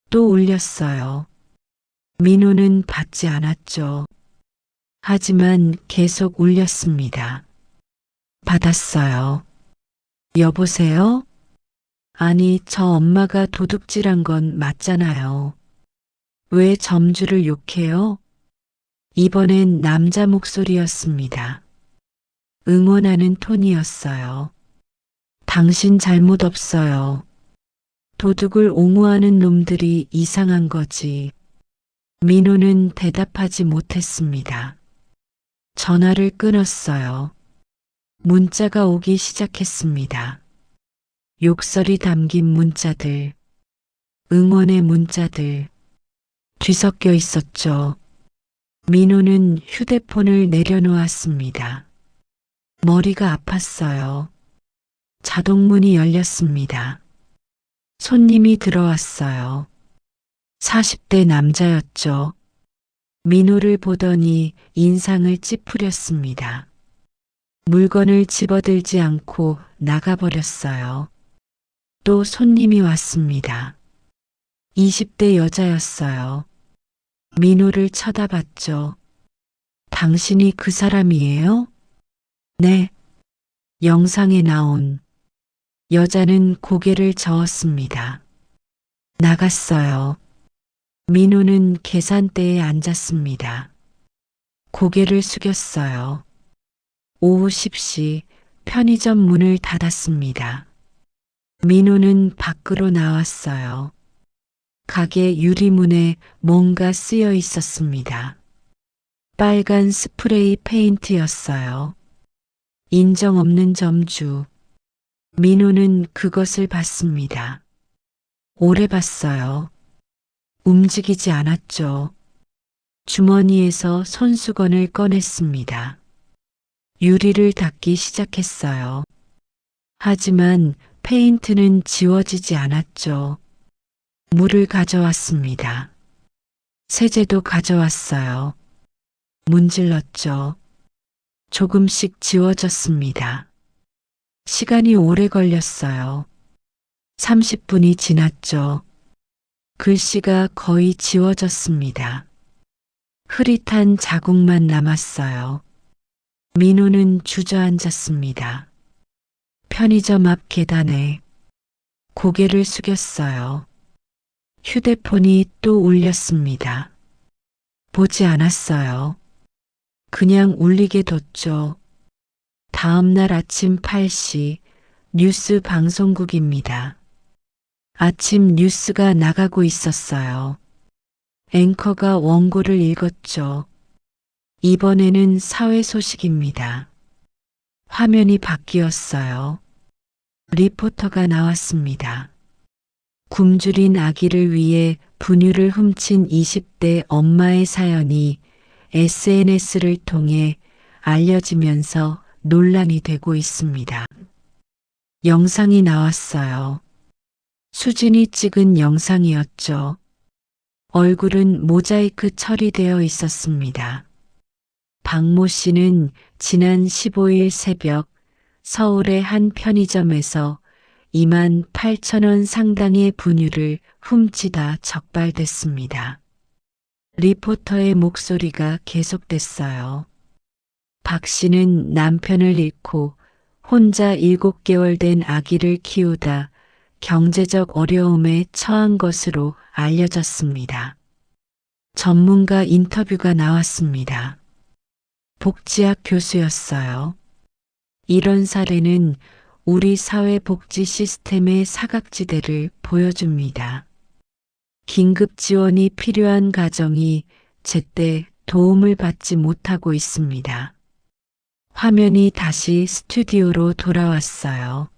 또 울렸어요. 민호는 받지 않았죠. 하지만 계속 울렸습니다. 받았어요. 여보세요? 아니, 저 엄마가 도둑질한 건 맞잖아요. 왜 점주를 욕해요? 이번엔 남자 목소리였습니다. 응원하는 톤이었어요. 당신 잘못 없어요. 도둑을 옹호하는 놈들이 이상한 거지. 민호는 대답하지 못했습니다. 전화를 끊었어요. 문자가 오기 시작했습니다. 욕설이 담긴 문자들, 응원의 문자들, 뒤섞여 있었죠. 민호는 휴대폰을 내려놓았습니다. 머리가 아팠어요. 자동문이 열렸습니다. 손님이 들어왔어요. 40대 남자였죠. 민호를 보더니 인상을 찌푸렸습니다. 물건을 집어들지 않고 나가버렸어요. 또 손님이 왔습니다. 20대 여자였어요. 민호를 쳐다봤죠. 당신이 그 사람이에요? 네. 영상에 나온. 여자는 고개를 저었습니다. 나갔어요. 민호는 계산대에 앉았습니다. 고개를 숙였어요. 오후 10시 편의점 문을 닫았습니다. 민호는 밖으로 나왔어요. 가게 유리문에 뭔가 쓰여 있었습니다. 빨간 스프레이 페인트였어요. 인정 없는 점주. 민호는 그것을 봤습니다. 오래 봤어요. 움직이지 않았죠. 주머니에서 손수건을 꺼냈습니다. 유리를 닦기 시작했어요. 하지만 페인트는 지워지지 않았죠. 물을 가져왔습니다. 세제도 가져왔어요. 문질렀죠. 조금씩 지워졌습니다. 시간이 오래 걸렸어요. 30분이 지났죠. 글씨가 거의 지워졌습니다. 흐릿한 자국만 남았어요. 민호는 주저앉았습니다. 편의점 앞 계단에 고개를 숙였어요. 휴대폰이 또 울렸습니다. 보지 않았어요. 그냥 울리게 뒀죠. 다음 날 아침 8시 뉴스 방송국입니다. 아침 뉴스가 나가고 있었어요. 앵커가 원고를 읽었죠. 이번에는 사회 소식입니다. 화면이 바뀌었어요. 리포터가 나왔습니다. 굶주린 아기를 위해 분유를 훔친 20대 엄마의 사연이 SNS를 통해 알려지면서 논란이 되고 있습니다. 영상이 나왔어요. 수진이 찍은 영상이었죠. 얼굴은 모자이크 처리되어 있었습니다. 박모 씨는 지난 15일 새벽 서울의 한 편의점에서 28,000원 상당의 분유를 훔치다 적발됐습니다. 리포터의 목소리가 계속됐어요. 박 씨는 남편을 잃고 혼자 7개월 된 아기를 키우다 경제적 어려움에 처한 것으로 알려졌습니다. 전문가 인터뷰가 나왔습니다. 복지학 교수였어요. 이런 사례는 우리 사회 복지 시스템의 사각지대를 보여줍니다. 긴급 지원이 필요한 가정이 제때 도움을 받지 못하고 있습니다. 화면이 다시 스튜디오로 돌아왔어요.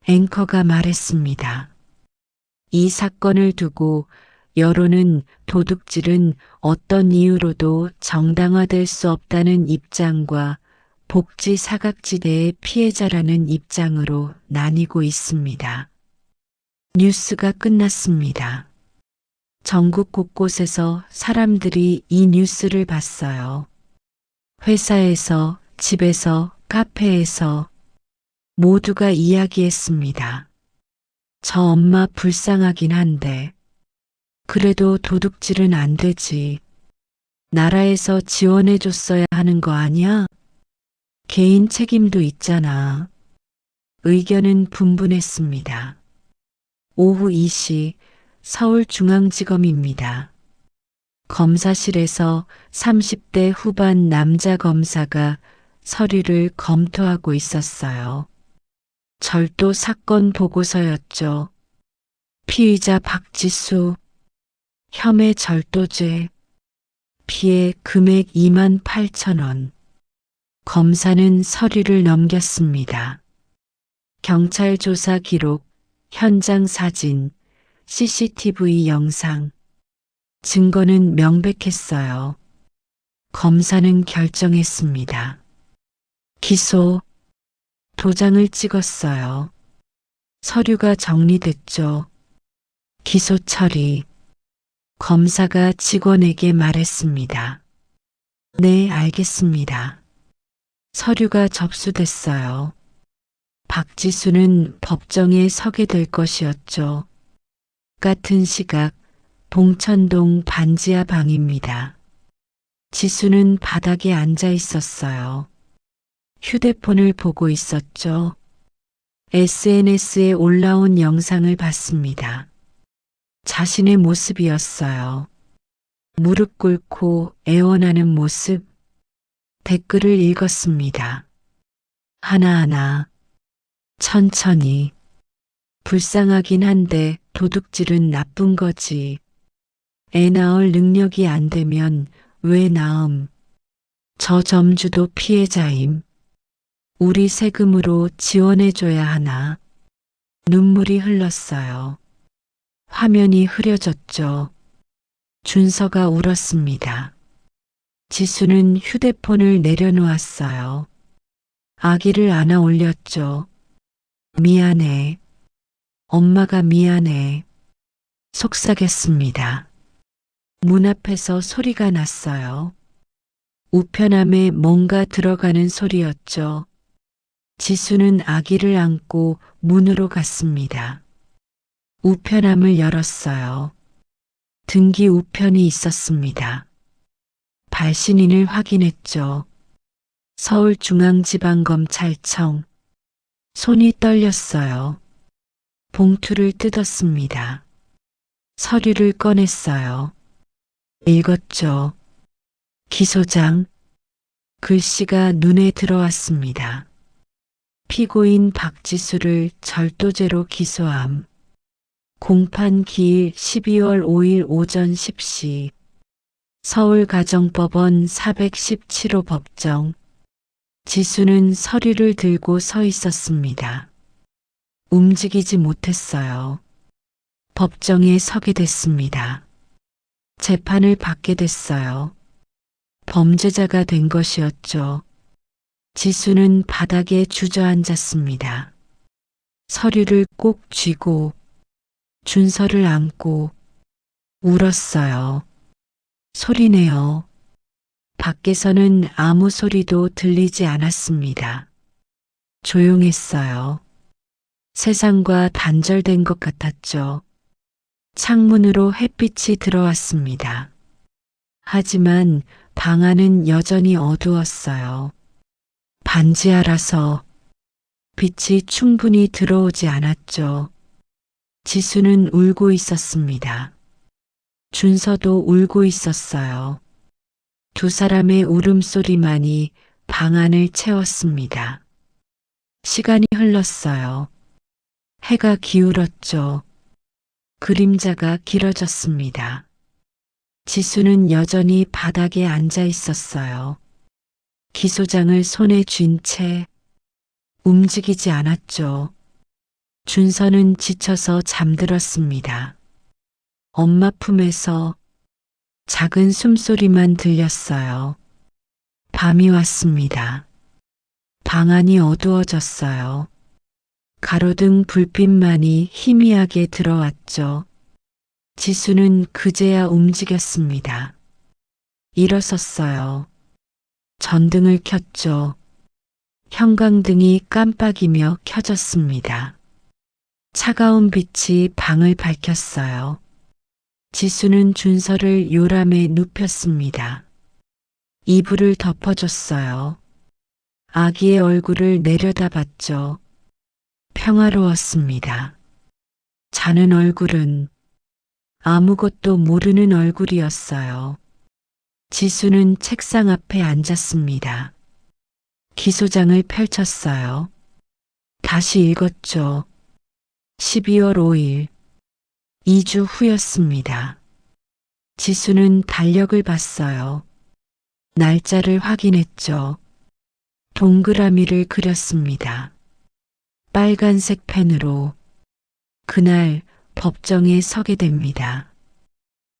앵커가 말했습니다. 이 사건을 두고 여론은 도둑질은 어떤 이유로도 정당화될 수 없다는 입장과 복지 사각지대의 피해자라는 입장으로 나뉘고 있습니다. 뉴스가 끝났습니다. 전국 곳곳에서 사람들이 이 뉴스를 봤어요. 회사에서, 집에서, 카페에서 모두가 이야기했습니다. 저 엄마 불쌍하긴 한데 그래도 도둑질은 안 되지. 나라에서 지원해줬어야 하는 거 아니야? 개인 책임도 있잖아. 의견은 분분했습니다. 오후 2시 서울중앙지검입니다. 검사실에서 30대 후반 남자 검사가 서류를 검토하고 있었어요. 절도 사건 보고서였죠. 피의자 박지수, 혐의 절도죄, 피해 금액 28,000원. 검사는 서류를 넘겼습니다. 경찰 조사 기록, 현장 사진, CCTV 영상. 증거는 명백했어요. 검사는 결정했습니다. 기소. 도장을 찍었어요. 서류가 정리됐죠. 기소 처리. 검사가 직원에게 말했습니다. 네, 알겠습니다. 서류가 접수됐어요. 박지수는 법정에 서게 될 것이었죠. 같은 시각 봉천동 반지하 방입니다. 지수는 바닥에 앉아 있었어요. 휴대폰을 보고 있었죠. SNS에 올라온 영상을 봤습니다. 자신의 모습이었어요. 무릎 꿇고 애원하는 모습. 댓글을 읽었습니다. 하나하나. 천천히. 불쌍하긴 한데 도둑질은 나쁜 거지. 애 낳을 능력이 안 되면 왜 낳음. 저 점주도 피해자임. 우리 세금으로 지원해줘야 하나. 눈물이 흘렀어요. 화면이 흐려졌죠. 준서가 울었습니다. 지수는 휴대폰을 내려놓았어요. 아기를 안아 올렸죠. 미안해. 엄마가 미안해. 속삭였습니다. 문 앞에서 소리가 났어요. 우편함에 뭔가 들어가는 소리였죠. 지수는 아기를 안고 문으로 갔습니다. 우편함을 열었어요. 등기 우편이 있었습니다. 발신인을 확인했죠. 서울중앙지방검찰청. 손이 떨렸어요. 봉투를 뜯었습니다. 서류를 꺼냈어요. 읽었죠. 기소장. 글씨가 눈에 들어왔습니다. 피고인 박지수를 절도죄로 기소함. 공판 기일 12월 5일 오전 10시. 서울가정법원 417호 법정. 지수는 서류를 들고 서 있었습니다. 움직이지 못했어요. 법정에 서게 됐습니다. 재판을 받게 됐어요. 범죄자가 된 것이었죠. 지수는 바닥에 주저앉았습니다. 서류를 꼭 쥐고 준서를 안고 울었어요. 소리내요. 밖에서는 아무 소리도 들리지 않았습니다. 조용했어요. 세상과 단절된 것 같았죠. 창문으로 햇빛이 들어왔습니다. 하지만 방 안은 여전히 어두웠어요. 반지하라서 빛이 충분히 들어오지 않았죠. 지수는 울고 있었습니다. 준서도 울고 있었어요. 두 사람의 울음소리만이 방 안을 채웠습니다. 시간이 흘렀어요. 해가 기울었죠. 그림자가 길어졌습니다. 지수는 여전히 바닥에 앉아 있었어요. 기소장을 손에 쥔 채 움직이지 않았죠. 준서는 지쳐서 잠들었습니다. 엄마 품에서 작은 숨소리만 들렸어요. 밤이 왔습니다. 방 안이 어두워졌어요. 가로등 불빛만이 희미하게 들어왔죠. 지수는 그제야 움직였습니다. 일어섰어요. 전등을 켰죠. 형광등이 깜빡이며 켜졌습니다. 차가운 빛이 방을 밝혔어요. 지수는 준서를 요람에 눕혔습니다. 이불을 덮어줬어요. 아기의 얼굴을 내려다봤죠. 평화로웠습니다. 자는 얼굴은 아무것도 모르는 얼굴이었어요. 지수는 책상 앞에 앉았습니다. 기소장을 펼쳤어요. 다시 읽었죠. 12월 5일, 2주 후였습니다. 지수는 달력을 봤어요. 날짜를 확인했죠. 동그라미를 그렸습니다. 빨간색 펜으로 그날 법정에 서게 됩니다.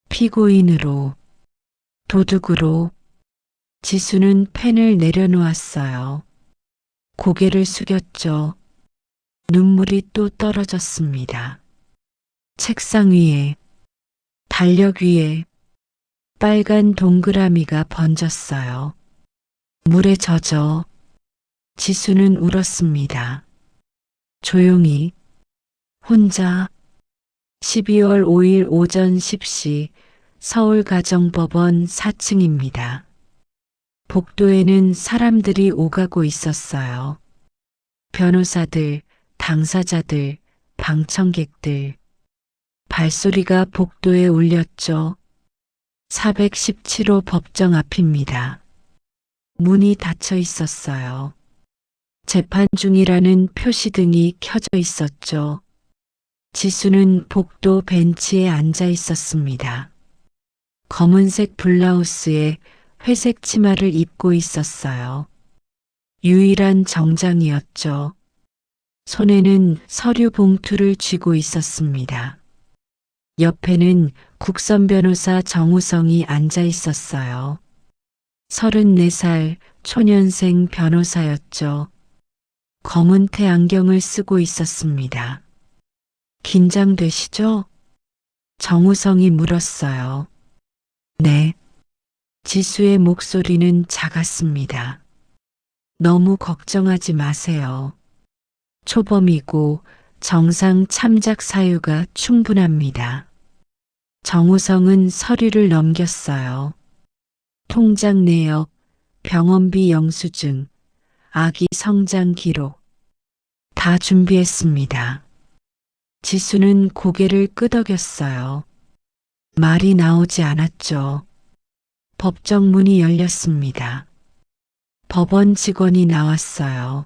피고인으로, 도둑으로. 지수는 펜을 내려놓았어요. 고개를 숙였죠. 눈물이 또 떨어졌습니다. 책상 위에, 달력 위에 빨간 동그라미가 번졌어요. 물에 젖어 지수는 울었습니다. 조용히, 혼자. 12월 5일 오전 10시 서울가정법원 4층입니다. 복도에는 사람들이 오가고 있었어요. 변호사들, 당사자들, 방청객들. 발소리가 복도에 울렸죠. 417호 법정 앞입니다. 문이 닫혀 있었어요. 재판 중이라는 표시등이 켜져 있었죠. 지수는 복도 벤치에 앉아 있었습니다. 검은색 블라우스에 회색 치마를 입고 있었어요. 유일한 정장이었죠. 손에는 서류 봉투를 쥐고 있었습니다. 옆에는 국선 변호사 정우성이 앉아 있었어요. 34살 초년생 변호사였죠. 검은 테 안경을 쓰고 있었습니다. 긴장되시죠? 정우성이 물었어요. 네. 지수의 목소리는 작았습니다. 너무 걱정하지 마세요. 초범이고 정상 참작 사유가 충분합니다. 정우성은 서류를 넘겼어요. 통장 내역, 병원비 영수증, 아기 성장 기록. 다 준비했습니다. 지수는 고개를 끄덕였어요. 말이 나오지 않았죠. 법정 문이 열렸습니다. 법원 직원이 나왔어요.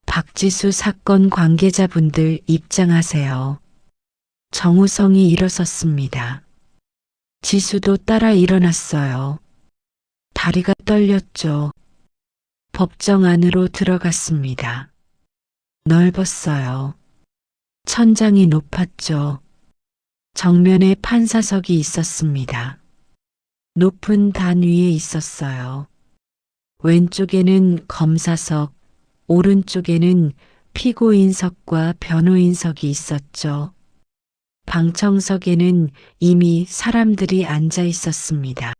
박지수 사건 관계자분들 입장하세요. 정우성이 일어섰습니다. 지수도 따라 일어났어요. 다리가 떨렸죠. 법정 안으로 들어갔습니다. 넓었어요. 천장이 높았죠. 정면에 판사석이 있었습니다. 높은 단 위에 있었어요. 왼쪽에는 검사석, 오른쪽에는 피고인석과 변호인석이 있었죠. 방청석에는 이미 사람들이 앉아 있었습니다.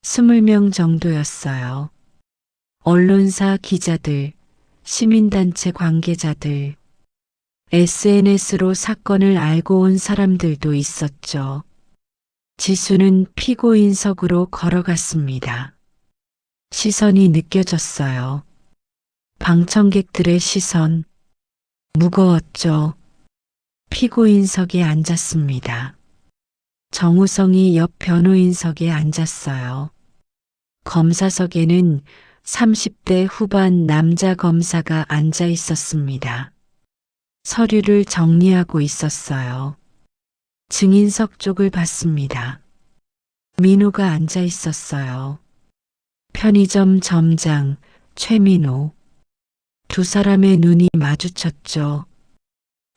20명 정도였어요. 언론사 기자들, 시민단체 관계자들, SNS로 사건을 알고 온 사람들도 있었죠. 지수는 피고인석으로 걸어갔습니다. 시선이 느껴졌어요. 방청객들의 시선. 무거웠죠. 피고인석에 앉았습니다. 정우성이 옆 변호인석에 앉았어요. 검사석에는 30대 후반 남자 검사가 앉아 있었습니다. 서류를 정리하고 있었어요. 증인석 쪽을 봤습니다. 민호가 앉아 있었어요. 편의점 점장 최민호. 두 사람의 눈이 마주쳤죠.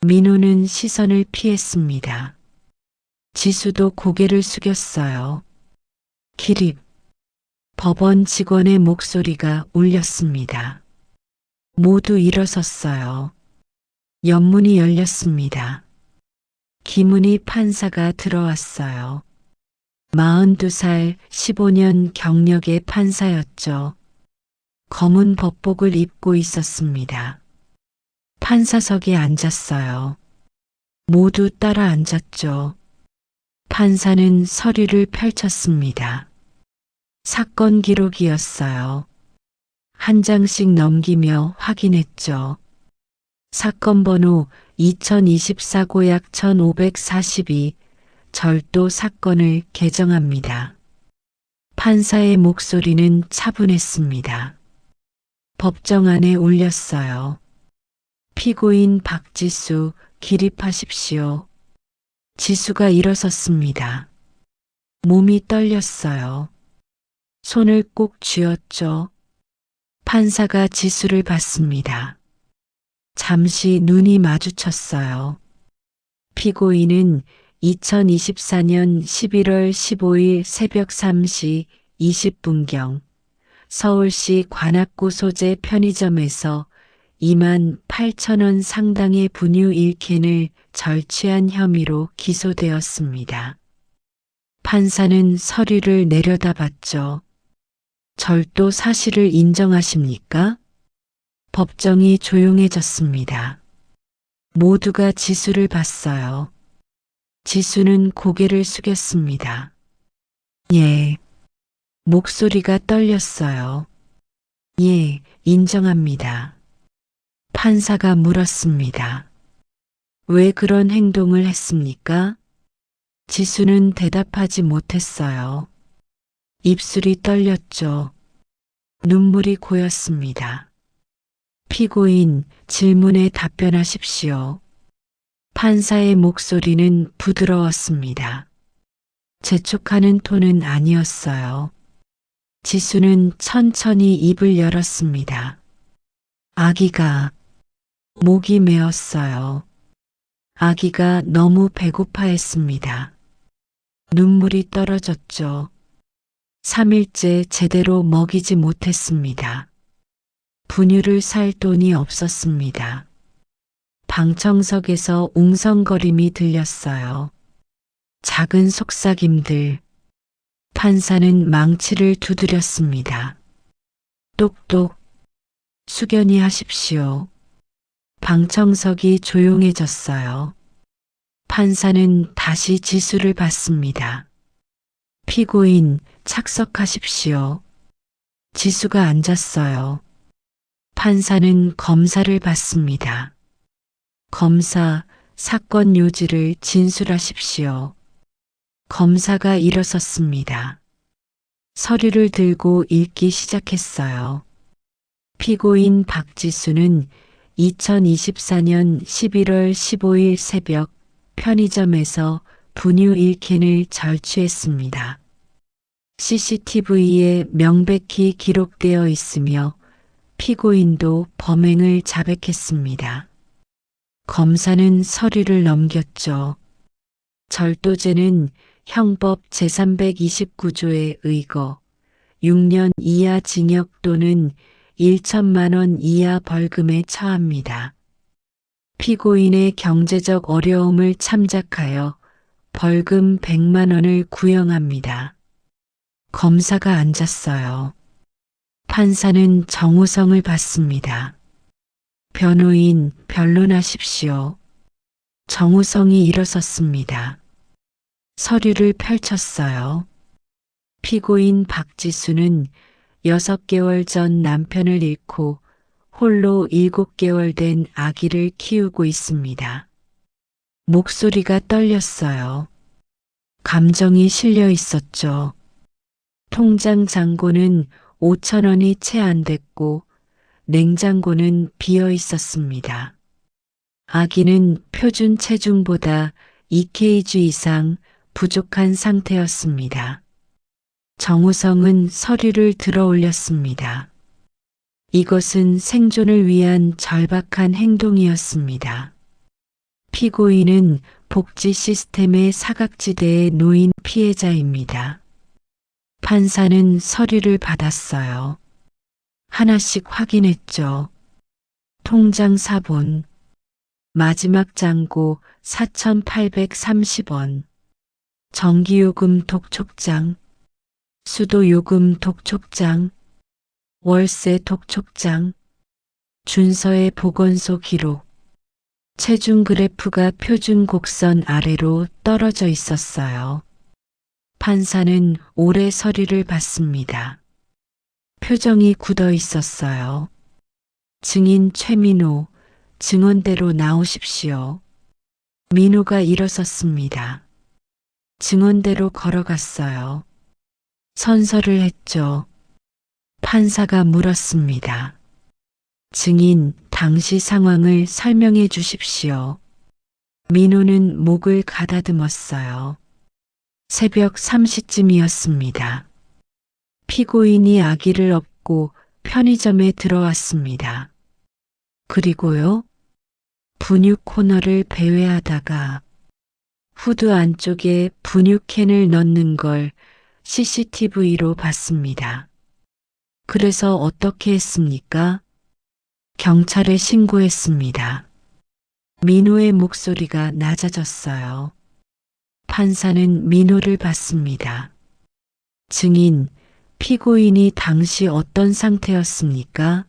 민호는 시선을 피했습니다. 지수도 고개를 숙였어요. 기립. 법원 직원의 목소리가 울렸습니다. 모두 일어섰어요. 연문이 열렸습니다. 김은희 판사가 들어왔어요. 42살 15년 경력의 판사였죠. 검은 법복을 입고 있었습니다. 판사석에 앉았어요. 모두 따라 앉았죠. 판사는 서류를 펼쳤습니다. 사건 기록이었어요. 한 장씩 넘기며 확인했죠. 사건 번호 2024 고약 1542 절도 사건을 개정합니다. 판사의 목소리는 차분했습니다. 법정 안에 울렸어요. 피고인 박지수 기립하십시오. 지수가 일어섰습니다. 몸이 떨렸어요. 손을 꼭 쥐었죠. 판사가 지수를 봤습니다. 잠시 눈이 마주쳤어요. 피고인은 2024년 11월 15일 새벽 3시 20분경 서울시 관악구 소재 편의점에서 28,000원 상당의 분유 1캔을 절취한 혐의로 기소되었습니다. 판사는 서류를 내려다봤죠. 절도 사실을 인정하십니까? 법정이 조용해졌습니다. 모두가 지수를 봤어요. 지수는 고개를 숙였습니다. 예. 목소리가 떨렸어요. 예, 인정합니다. 판사가 물었습니다. 왜 그런 행동을 했습니까? 지수는 대답하지 못했어요. 입술이 떨렸죠. 눈물이 고였습니다. 피고인 질문에 답변하십시오. 판사의 목소리는 부드러웠습니다. 재촉하는 톤은 아니었어요. 지수는 천천히 입을 열었습니다. 아기가 목이 메었어요. 아기가 너무 배고파했습니다. 눈물이 떨어졌죠. 3일째 제대로 먹이지 못했습니다. 분유를 살 돈이 없었습니다. 방청석에서 웅성거림이 들렸어요. 작은 속삭임들. 판사는 망치를 두드렸습니다. 똑똑. 수견이 하십시오. 방청석이 조용해졌어요. 판사는 다시 지수를 봤습니다. 피고인 착석하십시오. 지수가 앉았어요. 판사는 검사를 봤습니다. 검사, 사건 요지를 진술하십시오. 검사가 일어섰습니다. 서류를 들고 읽기 시작했어요. 피고인 박지수는 2024년 11월 15일 새벽 편의점에서 분유 1캔을 절취했습니다. CCTV에 명백히 기록되어 있으며 피고인도 범행을 자백했습니다. 검사는 서류를 넘겼죠. 절도죄는 형법 제329조에 의거 6년 이하 징역 또는 1천만 원 이하 벌금에 처합니다. 피고인의 경제적 어려움을 참작하여 벌금 100만 원을 구형합니다. 검사가 앉았어요. 판사는 정우성을 봤습니다. 변호인 변론하십시오. 정우성이 일어섰습니다. 서류를 펼쳤어요. 피고인 박지수는 6개월 전 남편을 잃고 홀로 7개월 된 아기를 키우고 있습니다. 목소리가 떨렸어요. 감정이 실려 있었죠. 통장 잔고는 5,000원이 채 안 됐고 냉장고는 비어 있었습니다. 아기는 표준 체중보다 2kg 이상 부족한 상태였습니다. 정우성은 서류를 들어 올렸습니다. 이것은 생존을 위한 절박한 행동이었습니다. 피고인은 복지 시스템의 사각지대에 놓인 피해자입니다. 판사는 서류를 받았어요. 하나씩 확인했죠. 통장 사본, 마지막 잔고 4,830원, 전기요금 독촉장, 수도요금 독촉장, 월세 독촉장, 준서의 보건소 기록, 체중 그래프가 표준 곡선 아래로 떨어져 있었어요. 판사는 오래 서류를 봤습니다. 표정이 굳어 있었어요. 증인 최민호, 증언대로 나오십시오. 민호가 일어섰습니다. 증언대로 걸어갔어요. 선서를 했죠. 판사가 물었습니다. 증인, 당시 상황을 설명해 주십시오. 민호는 목을 가다듬었어요. 새벽 3시쯤이었습니다. 피고인이 아기를 업고 편의점에 들어왔습니다. 그리고요, 분유 코너를 배회하다가 후드 안쪽에 분유캔을 넣는 걸 CCTV로 봤습니다. 그래서 어떻게 했습니까? 경찰에 신고했습니다. 민호의 목소리가 낮아졌어요. 판사는 민호를 봤습니다. 증인, 피고인이 당시 어떤 상태였습니까?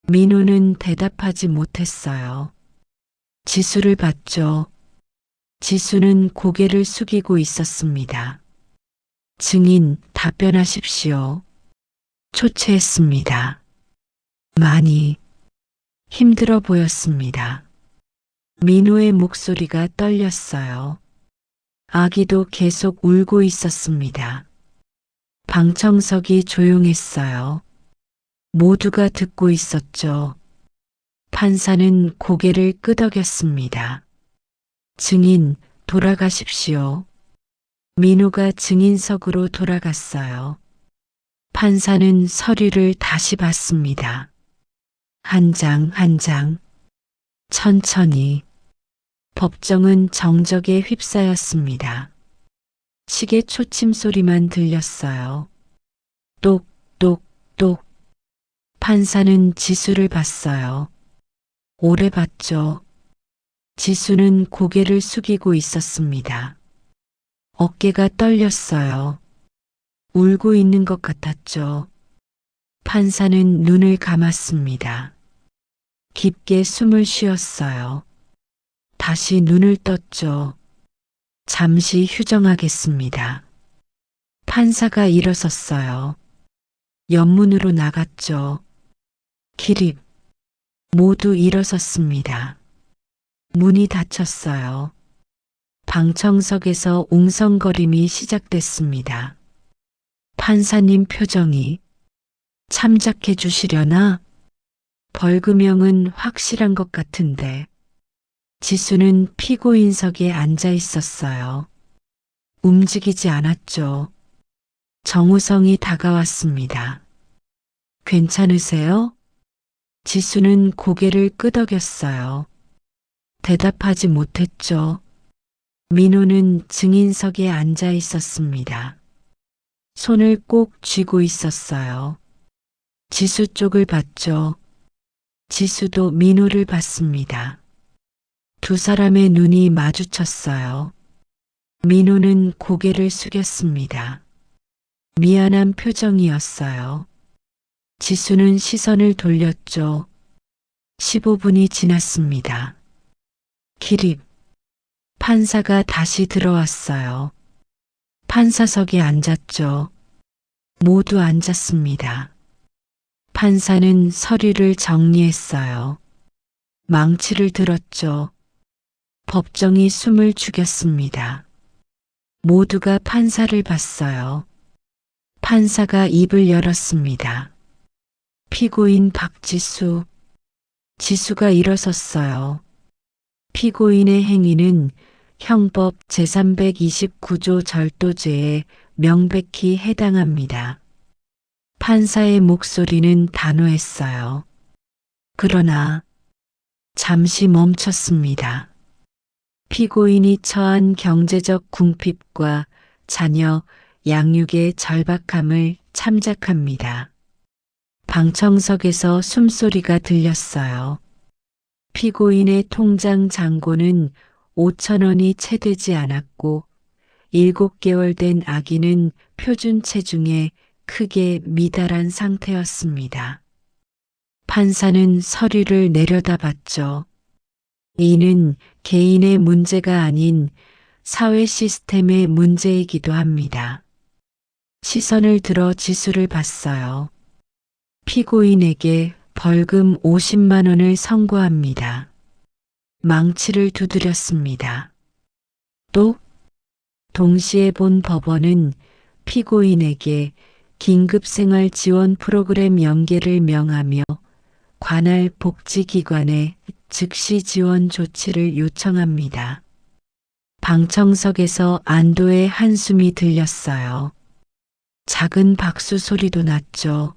민호는 대답하지 못했어요. 지수를 봤죠. 지수는 고개를 숙이고 있었습니다. 증인, 답변하십시오. 초췌했습니다. 많이 힘들어 보였습니다. 민호의 목소리가 떨렸어요. 아기도 계속 울고 있었습니다. 방청석이 조용했어요. 모두가 듣고 있었죠. 판사는 고개를 끄덕였습니다. 증인, 돌아가십시오. 민호가 증인석으로 돌아갔어요. 판사는 서류를 다시 봤습니다. 한 장 한 장. 천천히. 법정은 정적에 휩싸였습니다. 시계 초침 소리만 들렸어요. 똑, 똑, 똑. 판사는 지수를 봤어요. 오래 봤죠. 지수는 고개를 숙이고 있었습니다. 어깨가 떨렸어요. 울고 있는 것 같았죠. 판사는 눈을 감았습니다. 깊게 숨을 쉬었어요. 다시 눈을 떴죠. 잠시 휴정하겠습니다. 판사가 일어섰어요. 옆문으로 나갔죠. 기립. 모두 일어섰습니다. 문이 닫혔어요. 방청석에서 웅성거림이 시작됐습니다. 판사님 표정이 참작해 주시려나? 벌금형은 확실한 것 같은데. 지수는 피고인석에 앉아 있었어요. 움직이지 않았죠. 정우성이 다가왔습니다. 괜찮으세요? 지수는 고개를 끄덕였어요. 대답하지 못했죠. 민호는 증인석에 앉아 있었습니다. 손을 꼭 쥐고 있었어요. 지수 쪽을 봤죠. 지수도 민호를 봤습니다. 두 사람의 눈이 마주쳤어요. 민호는 고개를 숙였습니다. 미안한 표정이었어요. 지수는 시선을 돌렸죠. 15분이 지났습니다. 기립. 판사가 다시 들어왔어요. 판사석에 앉았죠. 모두 앉았습니다. 판사는 서류를 정리했어요. 망치를 들었죠. 법정이 숨을 죽였습니다. 모두가 판사를 봤어요. 판사가 입을 열었습니다. 피고인 박지수. 지수가 일어섰어요. 피고인의 행위는 형법 제329조 절도죄에 명백히 해당합니다. 판사의 목소리는 단호했어요. 그러나 잠시 멈췄습니다. 피고인이 처한 경제적 궁핍과 자녀 양육의 절박함을 참작합니다. 방청석에서 숨소리가 들렸어요. 피고인의 통장 잔고는 5천 원이 채 되지 않았고 7개월 된 아기는 표준 체중에 크게 미달한 상태였습니다. 판사는 서류를 내려다봤죠. 이는 개인의 문제가 아닌 사회 시스템의 문제이기도 합니다. 시선을 들어 지수를 봤어요. 피고인에게 벌금 50만 원을 선고합니다. 망치를 두드렸습니다. 또 동시에 본 법원은 피고인에게 긴급생활 지원 프로그램 연계를 명하며 관할 복지기관에 즉시 지원 조치를 요청합니다. 방청석에서 안도의 한숨이 들렸어요. 작은 박수 소리도 났죠.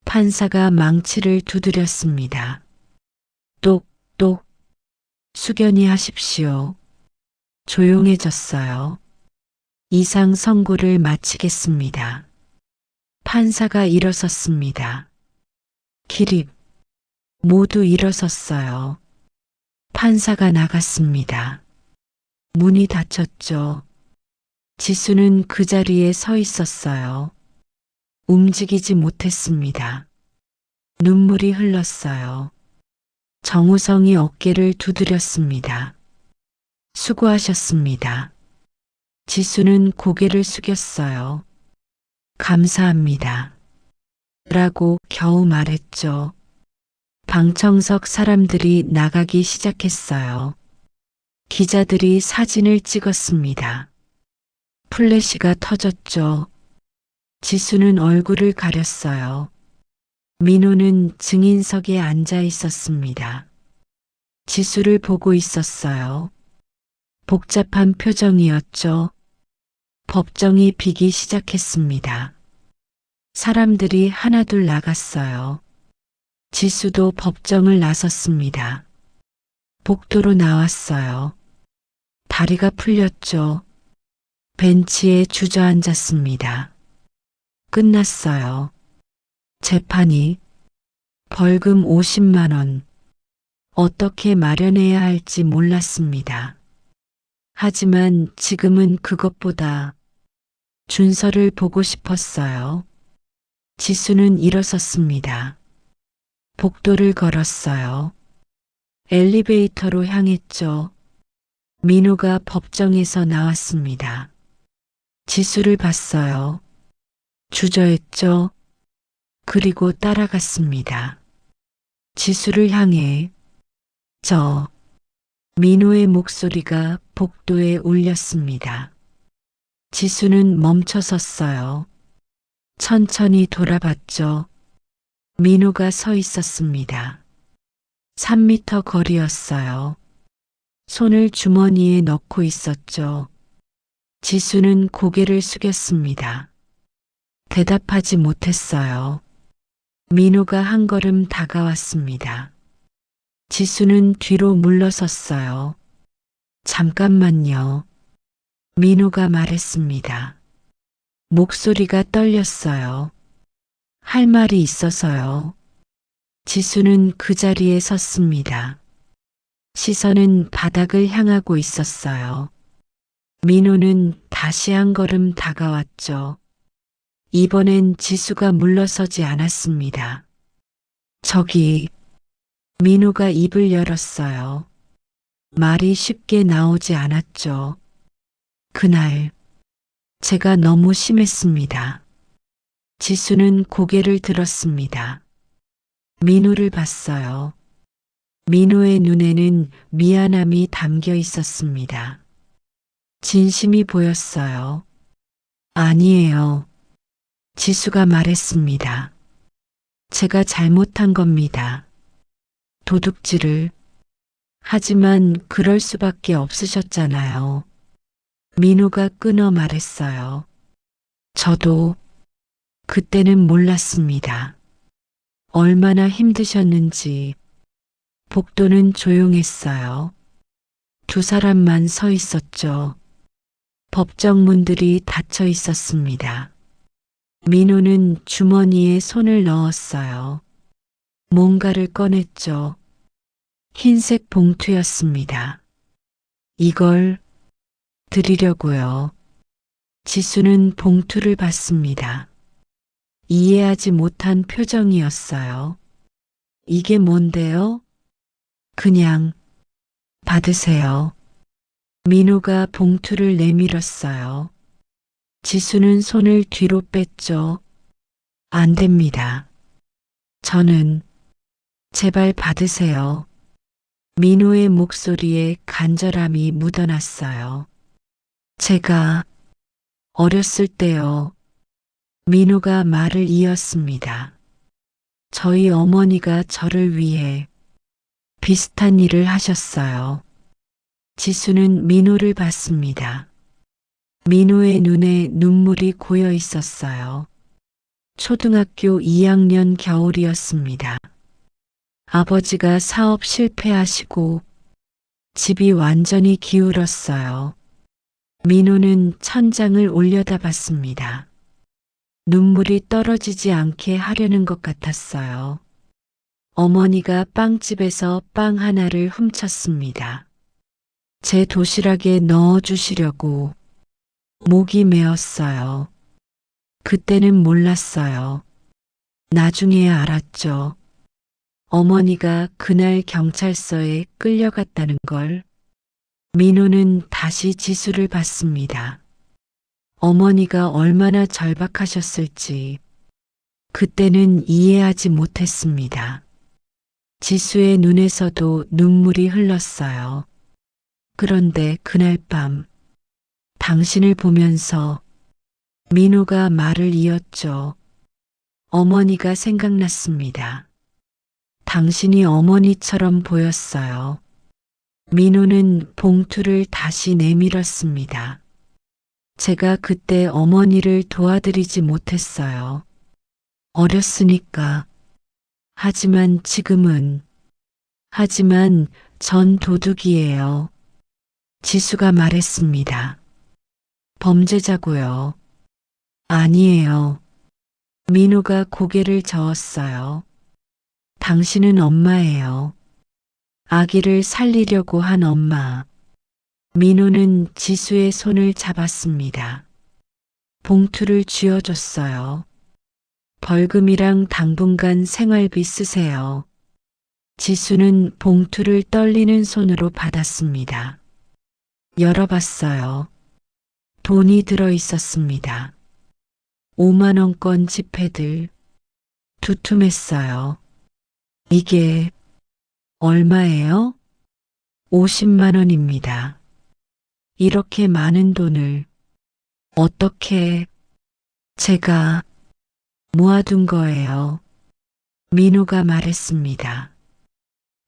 판사가 망치를 두드렸습니다. 똑똑 숙연히 하십시오. 조용해졌어요. 이상 선고를 마치겠습니다. 판사가 일어섰습니다. 기립 모두 일어섰어요. 판사가 나갔습니다. 문이 닫혔죠. 지수는 그 자리에 서 있었어요. 움직이지 못했습니다. 눈물이 흘렀어요. 정우성이 어깨를 두드렸습니다. 수고하셨습니다. 지수는 고개를 숙였어요. 감사합니다. 라고 겨우 말했죠. 방청석 사람들이 나가기 시작했어요. 기자들이 사진을 찍었습니다. 플래시가 터졌죠. 지수는 얼굴을 가렸어요. 민호는 증인석에 앉아 있었습니다. 지수를 보고 있었어요. 복잡한 표정이었죠. 법정이 비기 시작했습니다. 사람들이 하나둘 나갔어요. 지수도 법정을 나섰습니다. 복도로 나왔어요. 다리가 풀렸죠. 벤치에 주저앉았습니다. 끝났어요. 재판이 벌금 50만 원. 어떻게 마련해야 할지 몰랐습니다. 하지만 지금은 그것보다 준서를 보고 싶었어요. 지수는 일어섰습니다. 복도를 걸었어요. 엘리베이터로 향했죠. 민호가 법정에서 나왔습니다. 지수를 봤어요. 주저했죠. 그리고 따라갔습니다. 지수를 향해 민호의 목소리가 복도에 울렸습니다. 지수는 멈춰 섰어요. 천천히 돌아봤죠. 민호가 서 있었습니다. 3미터 거리였어요. 손을 주머니에 넣고 있었죠. 지수는 고개를 숙였습니다. 대답하지 못했어요. 민호가 한 걸음 다가왔습니다. 지수는 뒤로 물러섰어요. 잠깐만요. 민호가 말했습니다. 목소리가 떨렸어요. 할 말이 있어서요. 지수는 그 자리에 섰습니다. 시선은 바닥을 향하고 있었어요. 민호는 다시 한 걸음 다가왔죠. 이번엔 지수가 물러서지 않았습니다. 저기, 민호가 입을 열었어요. 말이 쉽게 나오지 않았죠. 그날, 제가 너무 심했습니다. 지수는 고개를 들었습니다. 민호를 봤어요. 민호의 눈에는 미안함이 담겨 있었습니다. 진심이 보였어요. 아니에요. 지수가 말했습니다. 제가 잘못한 겁니다. 도둑질을. 하지만 그럴 수밖에 없으셨잖아요. 민호가 끊어 말했어요. 저도 그때는 몰랐습니다. 얼마나 힘드셨는지. 복도는 조용했어요. 두 사람만 서 있었죠. 법정 문들이 닫혀 있었습니다. 민호는 주머니에 손을 넣었어요. 뭔가를 꺼냈죠. 흰색 봉투였습니다. 이걸 드리려고요. 지수는 봉투를 받습니다. 이해하지 못한 표정이었어요. 이게 뭔데요? 그냥 받으세요. 민호가 봉투를 내밀었어요. 지수는 손을 뒤로 뺐죠. 안 됩니다. 저는 제발 받으세요. 민호의 목소리에 간절함이 묻어났어요. 제가 어렸을 때요. 민호가 말을 이었습니다. 저희 어머니가 저를 위해 비슷한 일을 하셨어요. 지수는 민호를 봤습니다. 민호의 눈에 눈물이 고여 있었어요. 초등학교 2학년 겨울이었습니다. 아버지가 사업 실패하시고 집이 완전히 기울었어요. 민호는 천장을 올려다봤습니다. 눈물이 떨어지지 않게 하려는 것 같았어요. 어머니가 빵집에서 빵 하나를 훔쳤습니다. 제 도시락에 넣어주시려고 목이 메었어요. 그때는 몰랐어요. 나중에 알았죠. 어머니가 그날 경찰서에 끌려갔다는 걸. 민호는 다시 지수를 봤습니다. 어머니가 얼마나 절박하셨을지 그때는 이해하지 못했습니다. 지수의 눈에서도 눈물이 흘렀어요. 그런데 그날 밤 당신을 보면서 민호가 말을 이었죠. 어머니가 생각났습니다. 당신이 어머니처럼 보였어요. 민호는 봉투를 다시 내밀었습니다. 제가 그때 어머니를 도와드리지 못했어요. 어렸으니까. 하지만 지금은. 하지만 전 도둑이에요. 지수가 말했습니다. 범죄자고요. 아니에요. 민호가 고개를 저었어요. 당신은 엄마예요. 아기를 살리려고 한 엄마. 민호는 지수의 손을 잡았습니다. 봉투를 쥐어줬어요. 벌금이랑 당분간 생활비 쓰세요. 지수는 봉투를 떨리는 손으로 받았습니다. 열어봤어요. 돈이 들어 있었습니다. 5만 원권 지폐들. 두툼했어요. 이게 얼마예요? 50만 원입니다. 이렇게 많은 돈을 어떻게 제가 모아둔 거예요. 민호가 말했습니다.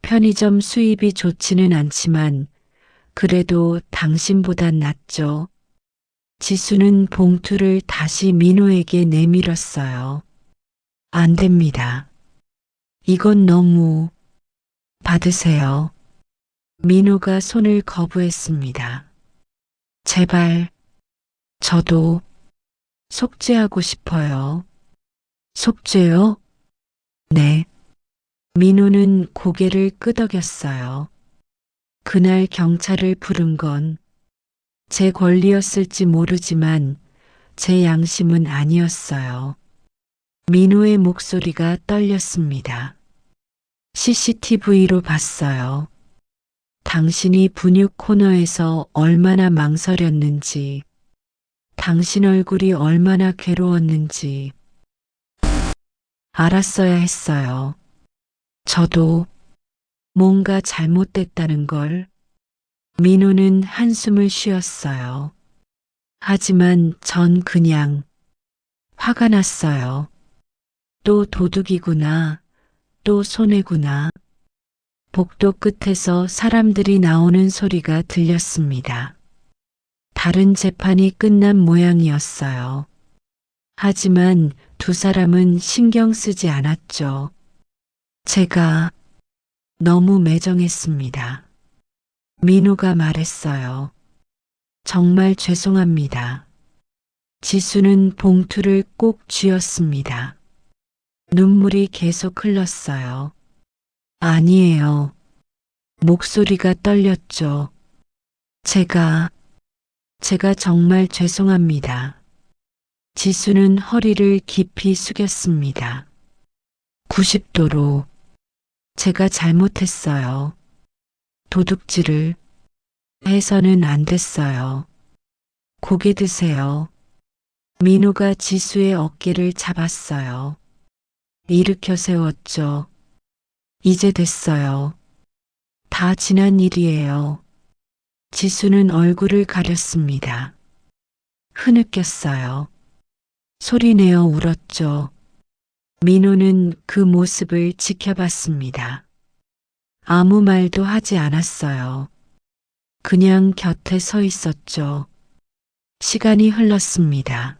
편의점 수입이 좋지는 않지만 그래도 당신보단 낫죠. 지수는 봉투를 다시 민호에게 내밀었어요. 안 됩니다. 이건 너무. 받으세요. 민호가 손을 거부했습니다. 제발, 저도 속죄하고 싶어요. 속죄요? 네. 민호는 고개를 끄덕였어요. 그날 경찰을 부른 건 제 권리였을지 모르지만 제 양심은 아니었어요. 민호의 목소리가 떨렸습니다. CCTV로 봤어요. 당신이 분유 코너에서 얼마나 망설였는지, 당신 얼굴이 얼마나 괴로웠는지 알았어야 했어요. 저도 뭔가 잘못됐다는 걸. 민호는 한숨을 쉬었어요. 하지만 전 그냥 화가 났어요. 또 도둑이구나, 또 손해구나. 복도 끝에서 사람들이 나오는 소리가 들렸습니다. 다른 재판이 끝난 모양이었어요. 하지만 두 사람은 신경 쓰지 않았죠. 제가 너무 매정했습니다. 민호가 말했어요. 정말 죄송합니다. 지수는 봉투를 꼭 쥐었습니다. 눈물이 계속 흘렀어요. 아니에요. 목소리가 떨렸죠. 제가 정말 죄송합니다. 지수는 허리를 깊이 숙였습니다. 90도로 제가 잘못했어요. 도둑질을 해서는 안 됐어요. 고개 드세요. 민호가 지수의 어깨를 잡았어요. 일으켜 세웠죠. 이제 됐어요. 다 지난 일이에요. 지수는 얼굴을 가렸습니다. 흐느꼈어요. 소리내어 울었죠. 민호는 그 모습을 지켜봤습니다. 아무 말도 하지 않았어요. 그냥 곁에 서 있었죠. 시간이 흘렀습니다.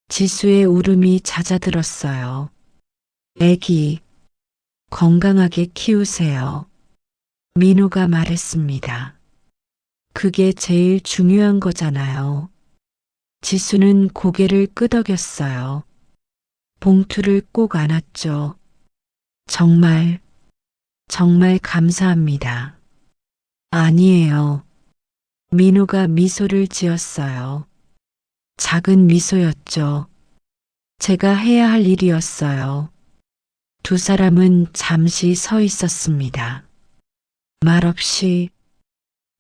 지수의 울음이 잦아들었어요. 애기, 건강하게 키우세요. 민호가 말했습니다. 그게 제일 중요한 거잖아요. 지수는 고개를 끄덕였어요. 봉투를 꼭 안았죠. 정말 감사합니다. 아니에요. 민호가 미소를 지었어요. 작은 미소였죠. 제가 해야 할 일이었어요. 두 사람은 잠시 서 있었습니다. 말없이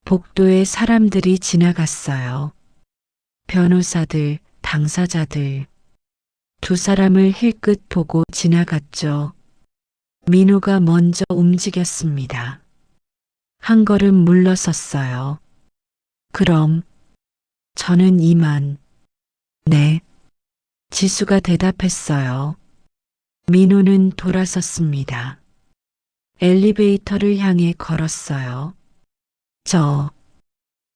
복도에 사람들이 지나갔어요. 변호사들, 당사자들. 두 사람을 힐끗 보고 지나갔죠. 민호가 먼저 움직였습니다. 한 걸음 물러섰어요. 그럼 저는 이만. 네. 지수가 대답했어요. 민호는 돌아섰습니다. 엘리베이터를 향해 걸었어요.